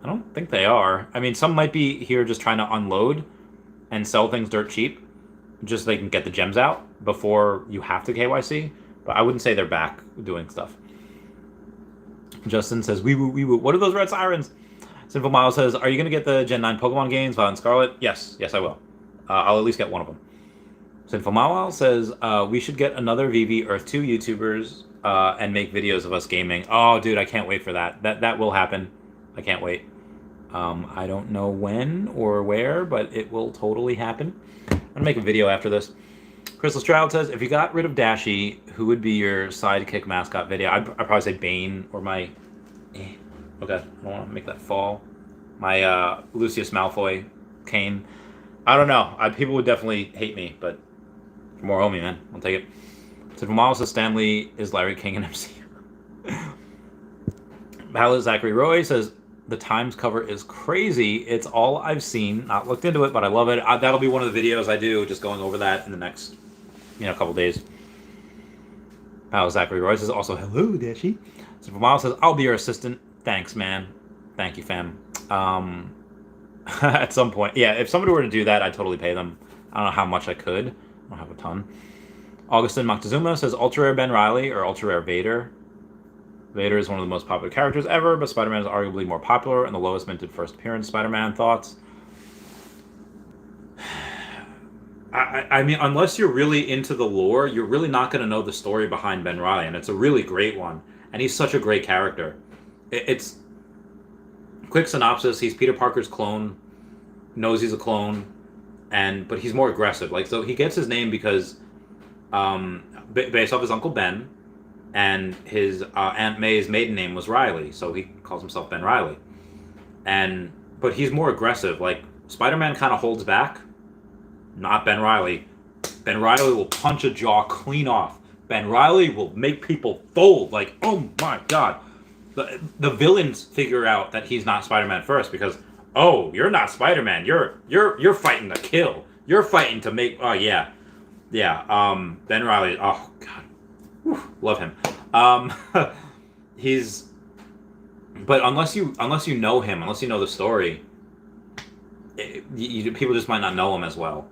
I don't think they are. I mean, some might be here just trying to unload and sell things dirt cheap, just so they can get the gems out before you have to KYC. But I wouldn't say they're back doing stuff. Justin says, wee woo, wee woo. What are those red sirens? Simple Miles says, are you going to get the Gen 9 Pokemon games, Violet and Scarlet? Yes, I will. I'll at least get one of them. Sinful Mawal says, we should get another Veve Earth 2 YouTubers and make videos of us gaming. Oh, dude, I can't wait for that. That will happen. I can't wait. I don't know when or where, but it will totally happen. I'm going to make a video after this. Crystal Stroud says, if you got rid of Dashi, who would be your sidekick mascot video? I'd probably say Bane or my... Okay, I don't want to make that fall. My Lucius Malfoy cane. I don't know. People would definitely hate me, but for more homie, man. I'll take it. So from Miles says Stanley is Larry King and MC. Ballot Zachary Roy says, The Times cover is crazy. It's all I've seen. Not looked into it, but I love it. That'll be one of the videos I do, just going over that in the next, couple days. Zachary Royce says also, hello, Dashi. So Miles says, I'll be your assistant. Thanks, man. Thank you, fam. At some point, yeah, if somebody were to do that, I'd totally pay them. I don't know how much I could. I don't have a ton. Augustin Moctezuma says, ultra rare Ben Reilly or ultra rare Vader. Vader is one of the most popular characters ever, but Spider-Man is arguably more popular and the lowest minted first appearance. Spider-Man thoughts? I mean, unless you're really into the lore, you're really not going to know the story behind Ben Reilly, and it's a really great one. And he's such a great character. It's quick synopsis: he's Peter Parker's clone, knows he's a clone, but he's more aggressive. Like, so he gets his name because, based off his Uncle Ben, and his Aunt May's maiden name was Riley, so he calls himself Ben Reilly. But he's more aggressive. Like, Spider-Man kind of holds back. Not Ben Reilly. Ben Reilly will punch a jaw clean off. Ben Reilly will make people fold. Like, oh my god. The villains figure out that he's not Spider-Man first because, oh, you're not Spider-Man. You're fighting to kill. You're fighting to make. Oh yeah. Ben Reilly. Oh god. Whew, love him. He's. But unless you know him, unless you know the story, people just might not know him as well.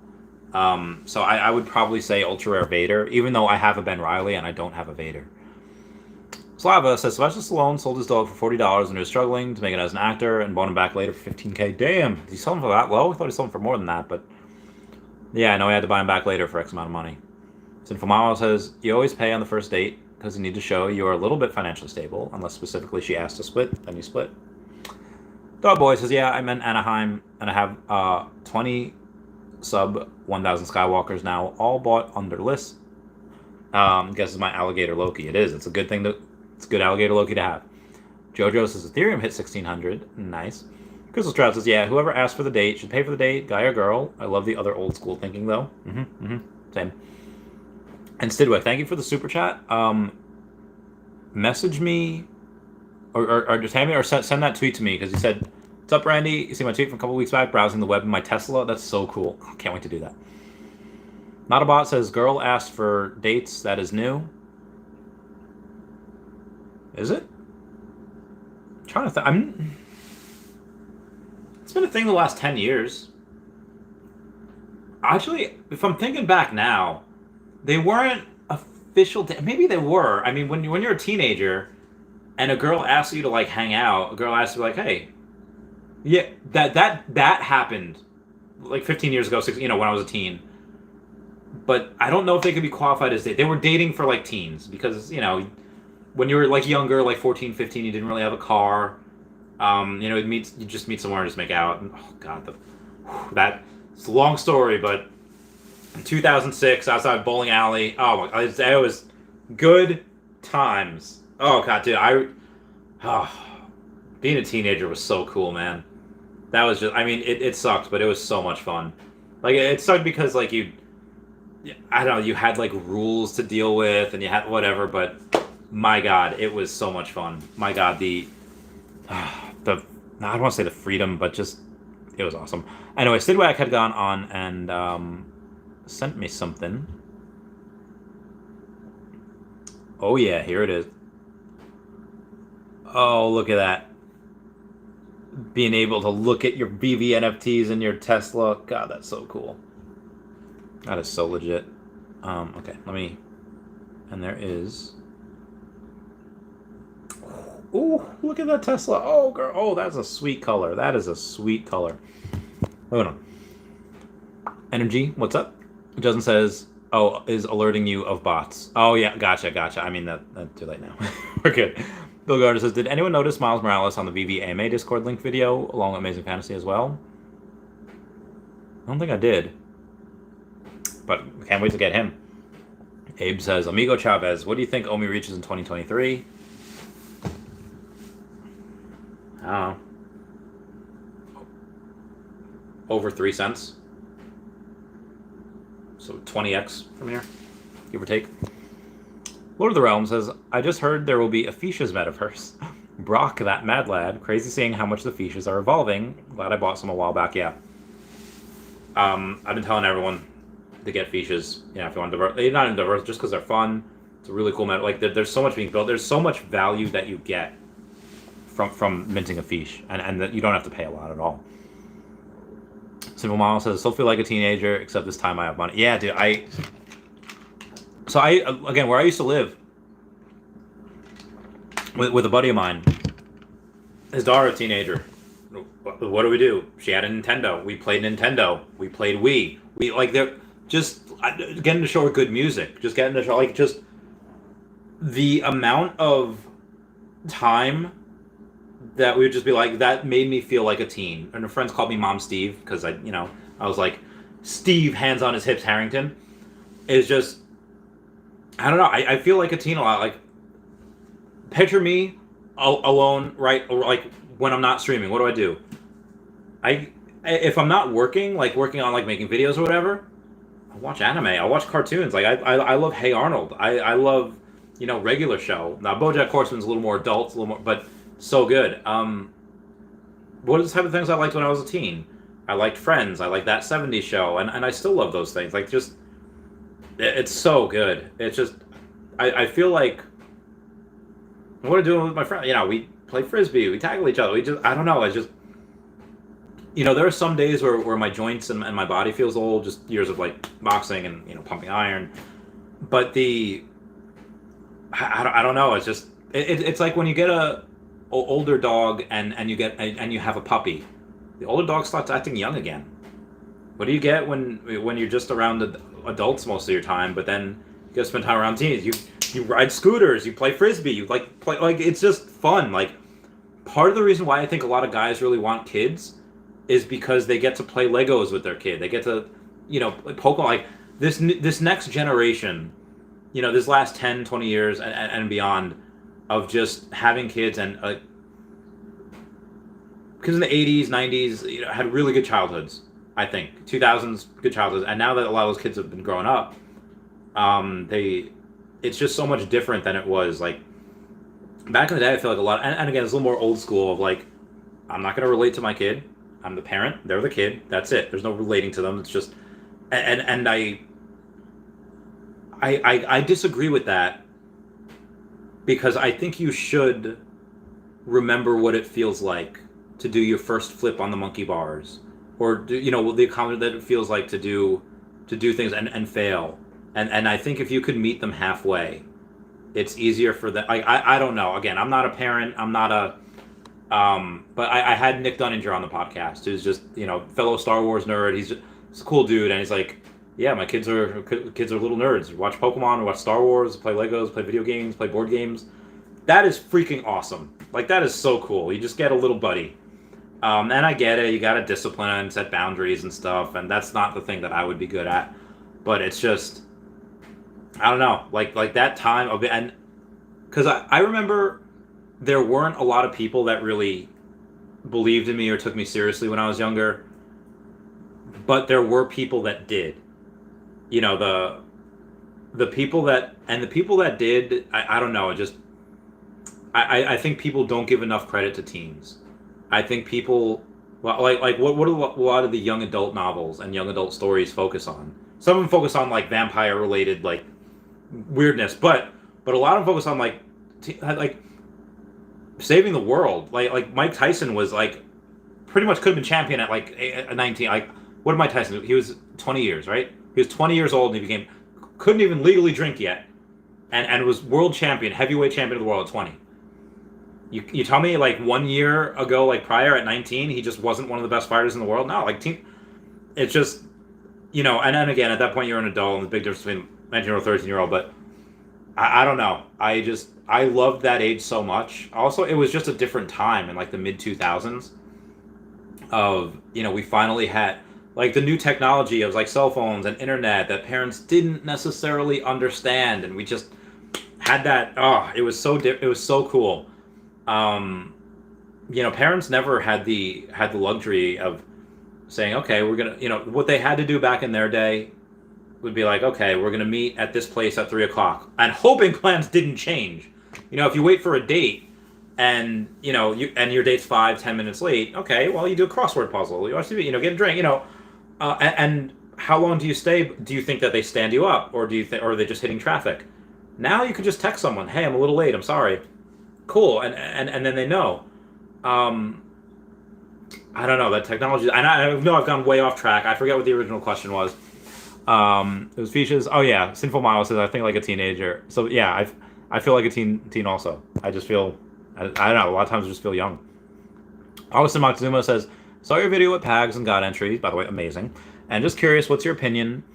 So I would probably say ultra rare Vader, even though I have a Ben Reilly and I don't have a Vader. Slava says Sylvester Stallone sold his dog for $40 when he was struggling to make it as an actor and bought him back later for $15K. Damn, did he sell him for that low? I thought he sold him for more than that, but yeah, I know he had to buy him back later for X amount of money. Sinfomamo says you always pay on the first date because you need to show you're a little bit financially stable, unless specifically she asks to split, then you split. Dog Boy says, yeah, I'm in Anaheim and I have 20 sub 1,000 Skywalkers now, all bought under list. Guesses my alligator Loki. It is. It's a good thing it's a good alligator Loki to have. Jojo says Ethereum hit 1,600. Nice. Crystal Stroud says, yeah, whoever asked for the date should pay for the date, guy or girl. I love the other old school thinking though. Same. And Stidwick, thank you for the super chat. Message me or just hand me or send that tweet to me because he said, what's up, Randy? You see my tweet from a couple weeks back, browsing the web in my Tesla? That's so cool. Can't wait to do that. Notabot says, girl asked for dates. That is new. Is it? I'm trying to think. It's been a thing the last 10 years. Actually, if I'm thinking back now, they weren't official. Maybe they were. I mean, when you're a teenager and a girl asks you to like hang out, a girl asks you like, hey, yeah, that happened like 15 years ago, when I was a teen. But I don't know if they could be qualified as they were dating for like teens because, when you were like younger, like 14, 15, you didn't really have a car. You just meet somewhere and just make out. And, oh god, it's a long story, but in 2006, outside bowling alley. Oh my, it was good times. Oh god, dude, being a teenager was so cool, man. That was just, I mean, it sucked, but it was so much fun. Like, it sucked because, like, I don't know, you had, like, rules to deal with, and you had whatever, but my god, it was so much fun. My god, I don't want to say the freedom, but just, it was awesome. Anyway, Sidwack had gone on and sent me something. Oh, yeah, here it is. Oh, look at that. Being able to look at your BV NFTs in your Tesla. God, that's so cool. That is so legit. Okay, and there is. Ooh, look at that Tesla. Oh, girl. Oh, that's a sweet color. That is a sweet color. Hold on. Energy, what's up? Justin says, is alerting you of bots. Oh, yeah, gotcha. I mean, that's too late now. We're good. Bill Gardner says, did anyone notice Miles Morales on the VV AMA Discord link video along with Amazing Fantasy as well? I don't think I did. But I can't wait to get him. Abe says, Amigo Chavez, what do you think Omi reaches in 2023? I don't know. Over 3 cents. So 20x from here, give or take. Lord of the Realm says, I just heard there will be a Fisha's metaverse. Brock, that mad lad, crazy seeing how much the fiches are evolving. Glad I bought some a while back. Yeah. I've been telling everyone to get fiches. Yeah, if you want diverse, they're not in diverse just because they're fun. It's a really cool meta. Like there's so much being built. There's so much value that you get from minting a fiche, and that you don't have to pay a lot at all. Simple Mom says, I still feel like a teenager, except this time I have money. Yeah, dude. Again, where I used to live with a buddy of mine, his daughter, a teenager. What do we do? She had a Nintendo. We played Nintendo. We played Wii. We like they're just getting to show her good music. Just getting to show like just the amount of time that we would just be like, that made me feel like a teen. And her friends called me Mom Steve because I was like, Steve, hands on his hips, Harrington. Is just, I don't know. I feel like a teen a lot. Like, picture me alone, right? Or like when I'm not streaming, what do? If I'm not working on like making videos or whatever, I watch anime. I watch cartoons. Like I love Hey Arnold. I love regular show. Now BoJack Horseman's a little more adult, but so good. What are the type of things I liked when I was a teen? I liked Friends. I liked That 70s Show, and I still love those things. Like just, it's so good. It's just, I feel like, what I'm doing with my friend. We play frisbee. We tackle each other. We just, I don't know. It's just, there are some days where my joints and my body feels old, just years of like boxing and pumping iron. But I don't know. It's just it's like when you get a older dog and you have a puppy, the older dog starts acting young again. What do you get when you're just around adults most of your time, but then you gotta spend time around teens? You ride scooters, you play frisbee, you play it's just fun. Like part of the reason why I think a lot of guys really want kids is because they get to play Legos with their kid. They get to Pokemon. Like this next generation, this last 10, 20 years and beyond of just having kids and because in the 80s, 90s, had really good childhoods. I think 2000s good childhoods, and now that a lot of those kids have been growing up, it's just so much different than it was like back in the day. I feel like a lot, and again, it's a little more old school of like, I'm not going to relate to my kid. I'm the parent. They're the kid. That's it. There's no relating to them. It's just, and I disagree with that because I think you should remember what it feels like to do your first flip on the monkey bars, or the accomplishment that it feels like to do things and fail. And I think if you could meet them halfway, it's easier for them. I don't know. Again, I'm not a parent. I'm not a but I had Nick Dunninger on the podcast, who's just fellow Star Wars nerd. He's a cool dude, and he's like, yeah, my kids are little nerds. We watch Pokemon, we watch Star Wars, play Legos, play video games, play board games. That is freaking awesome. Like that is so cool. You just get a little buddy. And I get it. You got to discipline and set boundaries and stuff, and that's not the thing that I would be good at. But it's just, I don't know, like that time of it, and because I remember there weren't a lot of people that really believed in me or took me seriously when I was younger, but there were people that did. The people that did, I don't know, it just, I think people don't give enough credit to teens. I think people, like what do a lot of the young adult novels and young adult stories focus on? Some of them focus on like vampire related like weirdness, but a lot of them focus on like saving the world. Like Mike Tyson was like pretty much could have been champion at like 19. Like what did Mike Tyson do? He was 20 years, right? He was 20 years old and he couldn't even legally drink yet, and was world champion, heavyweight champion of the world at 20. You tell me like 1 year ago, like prior at 19, he just wasn't one of the best fighters in the world? No, like it's just, and then again, at that point you're an adult and the big difference between 19-year-old, 13-year-old, but I don't know. I loved that age so much. Also, it was just a different time in like the mid 2000s of, we finally had like the new technology of like cell phones and internet that parents didn't necessarily understand. And we just had that. Oh, it was so cool. Parents never had the luxury of saying, okay, we're going to, what they had to do back in their day would be like, okay, we're going to meet at this place at 3:00 and hoping plans didn't change. If you wait for a date, and your date's 5-10 minutes late. Okay, well, you do a crossword puzzle. You watch TV, get a drink. And how long do you stay? Do you think that they stand you up, or or are they just hitting traffic? Now you can just text someone, "Hey, I'm a little late. I'm sorry." Cool, and then they know. Um, I don't know that technology. And I know I've gone way off track. I forget what the original question was. It was features. Oh yeah, Sinful Miles says I think like a teenager. So yeah, I feel like a teen also. I just feel I don't know. A lot of times I just feel young. Augustin Moxuma says saw your video with Pags and God entries. By the way, amazing. And just curious, what's your opinion?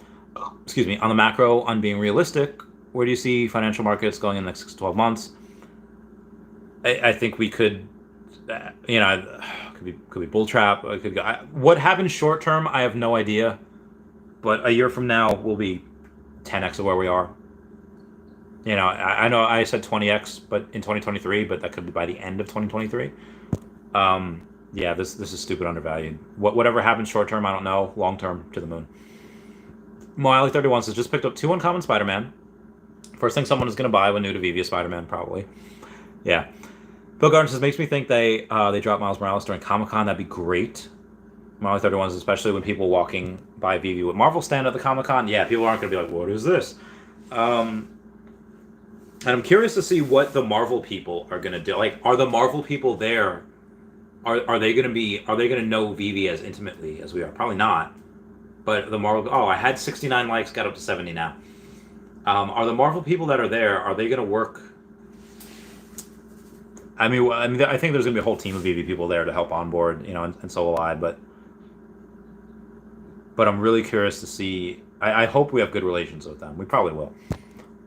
Excuse me, on the macro, on being realistic. Where do you see financial markets going in the next 6 to 12 months? I think we could, could be bull trap. Could go. What happens short term? I have no idea. But a year from now, we'll be 10x of where we are. I know I said 20x, but in 2023, but that could be by the end of 2023. Yeah, this is stupid undervalued. Whatever happens short term, I don't know. Long term, to the moon. Miley 31 says just picked up 2 uncommon Spider-Man. First thing someone is going to buy when new to Veve is Spider-Man, probably. Yeah. Bill Gardner says makes me think they drop Miles Morales during Comic-Con. That'd be great. Miley 31 says especially when people walking by Veve with Marvel stand at the Comic-Con. Yeah, people aren't going to be like, what is this? And I'm curious to see what the Marvel people are going to do. Like, are the Marvel people there? Are they going to know Veve as intimately as we are? Probably not. But the Marvel, I had 69 likes, got up to 70 now. Are the Marvel people that are there, are they going to work? I mean, I think there's going to be a whole team of Veve people there to help onboard, and so will I. But I'm really curious to see. I hope we have good relations with them. We probably will.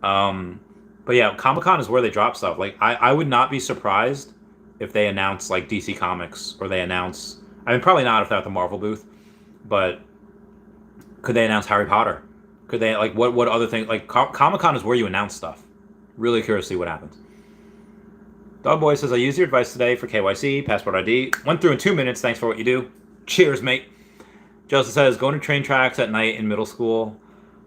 But yeah, Comic-Con is where they drop stuff. Like, I would not be surprised if they announce like DC Comics, or they announce. I mean, probably not if they're at the Marvel booth, but could they announce Harry Potter? Could they what other things? Like Comic-Con is where you announce stuff. Really curious to see what happens. Dogboy says I used your advice today for KYC, passport ID. Went through in 2 minutes. Thanks for what you do. Cheers, mate. Joseph says going to train tracks at night in middle school.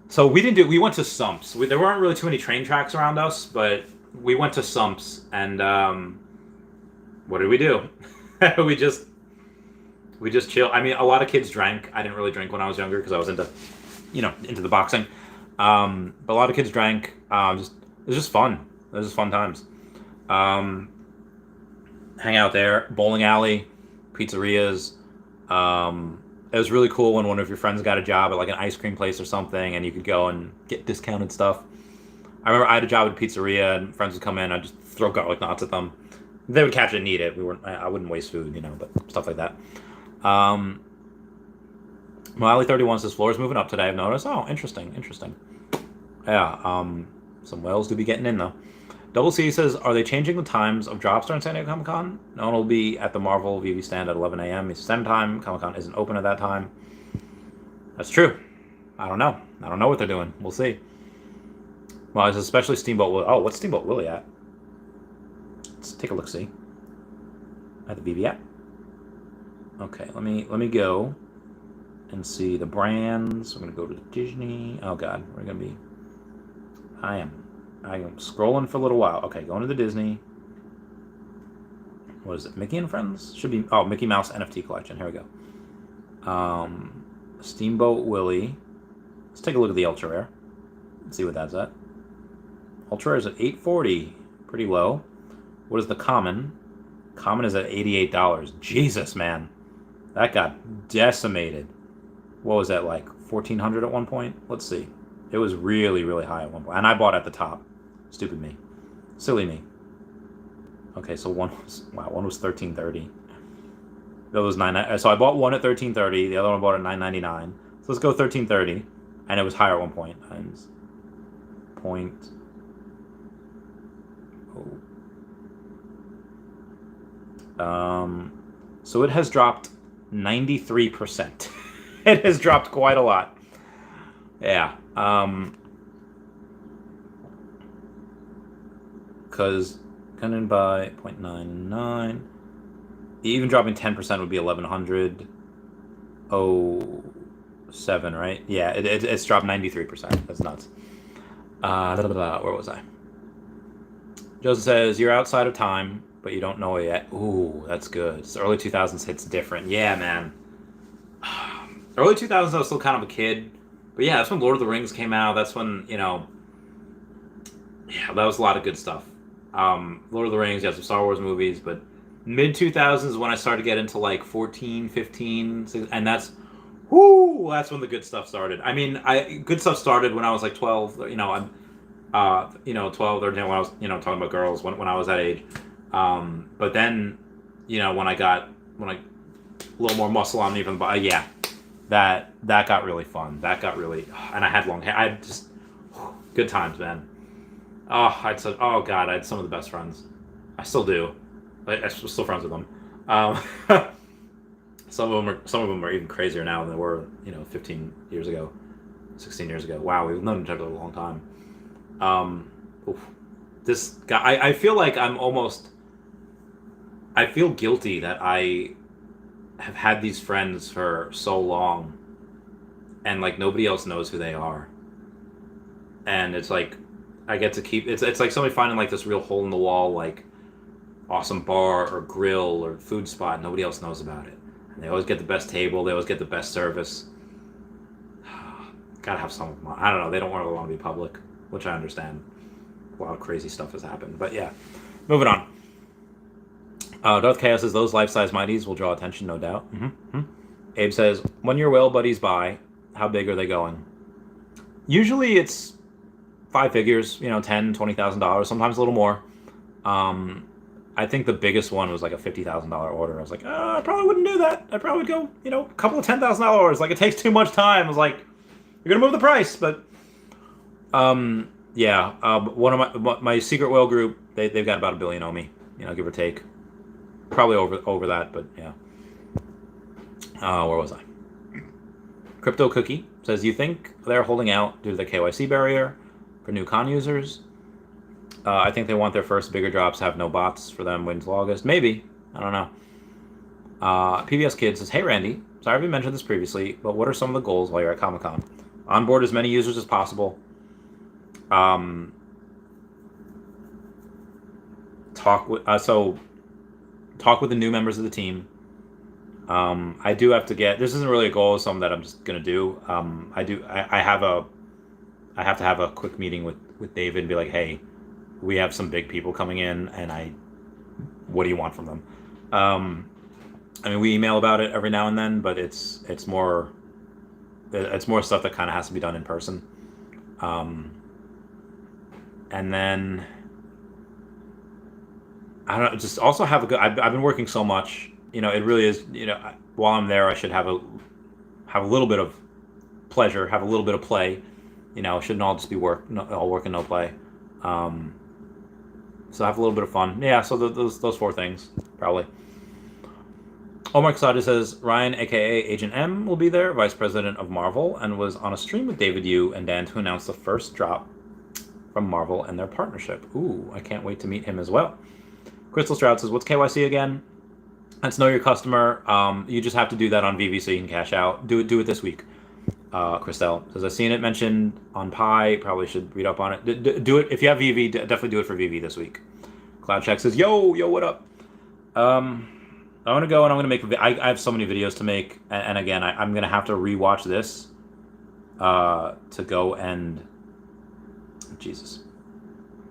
So we went to Sumps. There weren't really too many train tracks around us, but we went to Sumps, and what did we do? we just chill. I mean, a lot of kids drank. I didn't really drink when I was younger because I was into the boxing. But a lot of kids drank. It was just fun. It was just fun times. Hang out there, bowling alley, pizzerias. It was really cool when one of your friends got a job at like an ice cream place or something, and you could go and get discounted stuff. I remember I had a job at a pizzeria, and friends would come in. I'd just throw garlic knots at them. They would catch it and eat it. I wouldn't waste food, but stuff like that. Miley 31 says floor is moving up today. I've noticed. Oh, interesting. Yeah. Some whales do be getting in though. Double C says, are they changing the times of drops during San Diego Comic-Con? No one will be at the Marvel Veve stand at 11 a.m. Eastern Standard Time. Comic-Con isn't open at that time. That's true. I don't know. I don't know what they're doing. We'll see. Well, it's especially Steamboat Willie. Oh, what's Steamboat Willie at? Let's take a look-see. At the Veve app. Okay, let me go and see the brands. We're going to go to Disney. Oh, God. We're going to be... I am scrolling for a little while. Okay, going to the Disney. What is it? Mickey and Friends? Should be... Oh, Mickey Mouse NFT collection. Here we go. Steamboat Willie. Let's take a look at the Ultra Rare. Let's see what that's at. Ultra Rare is at $840. Pretty low. What is the Common? Common is at $88. Jesus, man. That got decimated. What was that, like $1,400 at one point? Let's see. It was really, really high at one point. And I bought at the top. Stupid me. Silly me. Okay, so one was $1,330. That was $9. So I bought one at $1,330. The other one I bought at $9.99. So let's go $1,330. And it was higher at one point. Times point. So it has dropped 93%. It has dropped quite a lot. Yeah. Because going by 0.99, even dropping 10% would be 1,107, right? Yeah, it's dropped 93%. That's nuts. Where was I? Joseph says, you're outside of time. but you don't know it yet. Ooh, that's good. It's early 2000s hits different. Yeah, man. Early 2000s, I was still kind of a kid. But yeah, that's when Lord of the Rings came out. That's when, yeah, that was a lot of good stuff. Lord of the Rings, you had some Star Wars movies, but mid 2000s is when I started to get into like 14, 15, and that's when the good stuff started. I mean, good stuff started when I was like 12. I'm 12, 13 when I was, talking about girls when I was that age. But then, when I got a little more muscle on me from the yeah, that got really fun. That got really, and I had long hair. I just good times, man. Oh God, I had some of the best friends. I still do. I'm still friends with them. Some of them are even crazier now than they were, 15 years ago, 16 years ago. Wow, we've known each other a long time. This guy, I feel like I feel guilty that I have had these friends for so long, and like nobody else knows who they are. And it's like I get to keep. It's like somebody finding like this real hole in the wall, like awesome bar or grill or food spot. Nobody else knows about it. And they always get the best table. They always get the best service. Gotta have some of them. I don't know. They don't really want to be public, which I understand. A lot of crazy stuff has happened. But yeah, moving on. Darth Chaos says those life-size Mighties will draw attention, no doubt. Abe says, when your whale buddies buy, how big are they going? Usually it's 5 figures, $10,000, $20,000, sometimes a little more. I think the biggest one was like a $50,000 order. I was like, I probably wouldn't do that. I'd probably go, a couple of $10,000 orders. Like, it takes too much time. I was like, you're gonna move the price, but yeah. One of my secret whale group, they've got about 1 billion Omi, give or take. Probably over that, but yeah. Where was I? Crypto Cookie says, you think they're holding out due to the KYC barrier for new con users? I think they want their first bigger drops to have no bots for them wait until August. Maybe. I don't know. PBS Kid says, hey Randy, sorry if you mentioned this previously, but what are some of the goals while you're at Comic-Con? Onboard as many users as possible. Talk with the new members of the team. I do have to get. This isn't really a goal. It's something that I'm just gonna do. I have to have a quick meeting with David and be like, hey, we have some big people coming in, and what do you want from them? I mean, we email about it every now and then, but it's more stuff that kind of has to be done in person. And then I don't know, just also have a good. I've been working so much, it really is. While I'm there, I should have a little bit of pleasure, have a little bit of play. It shouldn't all just be work, all work and no play. So have a little bit of fun. Yeah. So those 4 things probably. Omar Kasada says Ryan, aka Agent M, will be there, Vice President of Marvel, and was on a stream with David Yu and Dan to announce the first drop from Marvel and their partnership. Ooh, I can't wait to meet him as well. Crystal Stroud says, what's KYC again? That's know your customer. You just have to do that on Veve so you can cash out. Do it this week. Christelle says, I've seen it mentioned on Pi. Probably should read up on it. Do it. If you have Veve, definitely do it for Veve this week. Cloud Check says, yo, what up? I want to go and I'm going to make I have so many videos to make. And again, I'm going to have to rewatch this to go and... Jesus.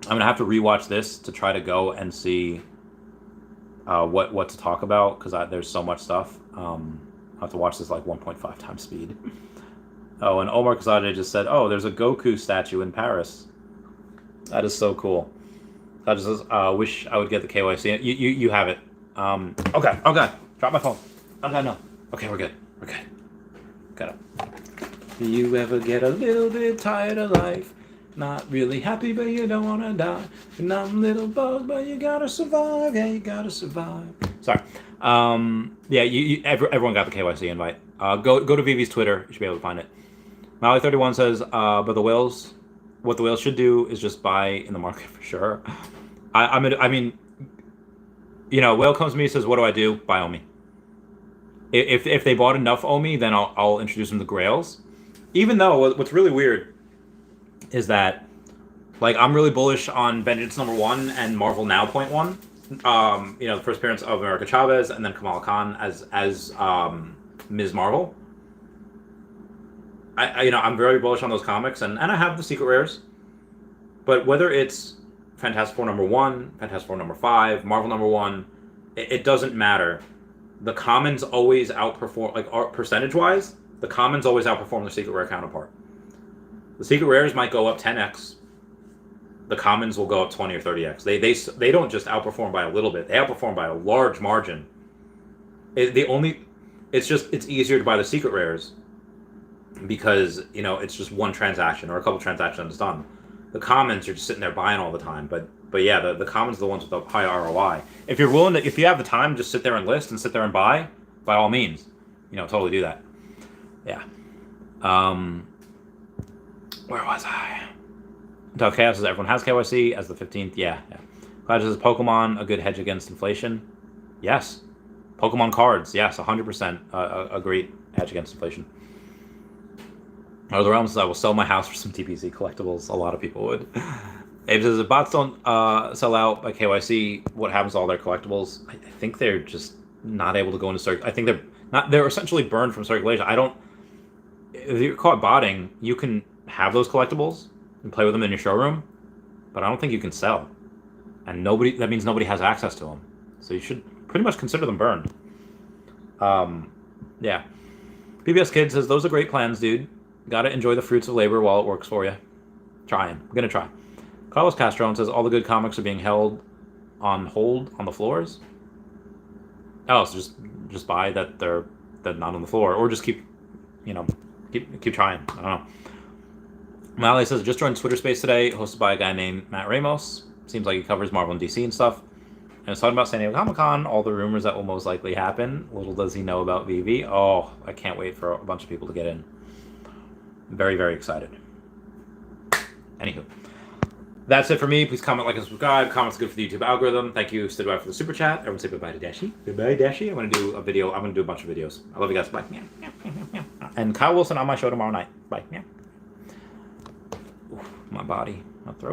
I'm going to have to rewatch this to try to go and see what to talk about, because there's so much stuff. I have to watch this like 1.5 times speed. Oh, and Omar Kazadeh just said, oh, there's a Goku statue in Paris. That is so cool. I just wish I would get the KYC. You have it. Okay. Drop my phone. Okay, no. Okay, we're good. Got it. Do you ever get a little bit tired of life? Not really happy, but you don't want to die. You're not a little bug, but you gotta survive. Yeah, you gotta survive. Sorry. Yeah, everyone got the KYC invite. Go to Vivi's Twitter. You should be able to find it. Molly31 says, but what the whales should do is just buy in the market for sure. I mean, whale comes to me and says, what do I do? Buy Omi. If they bought enough Omi, then I'll introduce them to Grails. Even though what's really weird is that, like, I'm really bullish on Vengeance #1 and Marvel Now .1, the first appearance of America Chavez and then Kamala Khan as Ms. Marvel. I'm very bullish on those comics, and I have the secret rares. But whether it's Fantastic Four #1, Fantastic Four #5, Marvel #1, it doesn't matter. The commons always outperform, like percentage-wise, the commons always outperform their secret rare counterpart. The secret rares might go up 10x. The commons will go up 20 or 30x. They don't just outperform by a little bit. They outperform by a large margin. It's easier to buy the secret rares because it's just one transaction or a couple transactions done. The commons you're just sitting there buying all the time, but yeah, the commons are the ones with the high ROI. If you have the time, just sit there and list and sit there and buy. By all means, totally do that. Yeah. Where was I? Until Chaos says everyone has KYC as the 15th. Yeah. Cloud says Pokemon a good hedge against inflation. Yes. Pokemon cards. Yes, 100% a great hedge against inflation. The Realm says I will sell my house for some TPC collectibles. A lot of people would. Abe says if bots don't sell out by KYC, what happens to all their collectibles? I think they're just not able to go into circulation. I think they're essentially burned from circulation. If you're caught botting, you can have those collectibles and play with them in your showroom, but I don't think you can sell. And that means nobody has access to them. So you should pretty much consider them burned. Yeah. PBS Kid says, those are great plans, dude. Gotta enjoy the fruits of labor while it works for you. Trying. I'm gonna try. Carlos Castron says, all the good comics are being held on hold on the floors. Oh, so just buy that they're not on the floor, or just keep trying. I don't know. Mally says, just joined Twitter Space today, hosted by a guy named Matt Ramos. Seems like he covers Marvel and DC and stuff. And it's talking about San Diego Comic-Con, all the rumors that will most likely happen. Little does he know about Veve. Oh, I can't wait for a bunch of people to get in. Very, very excited. Anywho. That's it for me. Please comment, like, and subscribe. Comments good for the YouTube algorithm. Thank you, Stibalis, for the super chat. Everyone say bye-bye to Dashi. Goodbye, Dashi. I'm going to do a video. I'm going to do a bunch of videos. I love you guys. Bye. And Kyle Willson on my show tomorrow night. Bye. Oof, my body, my throat.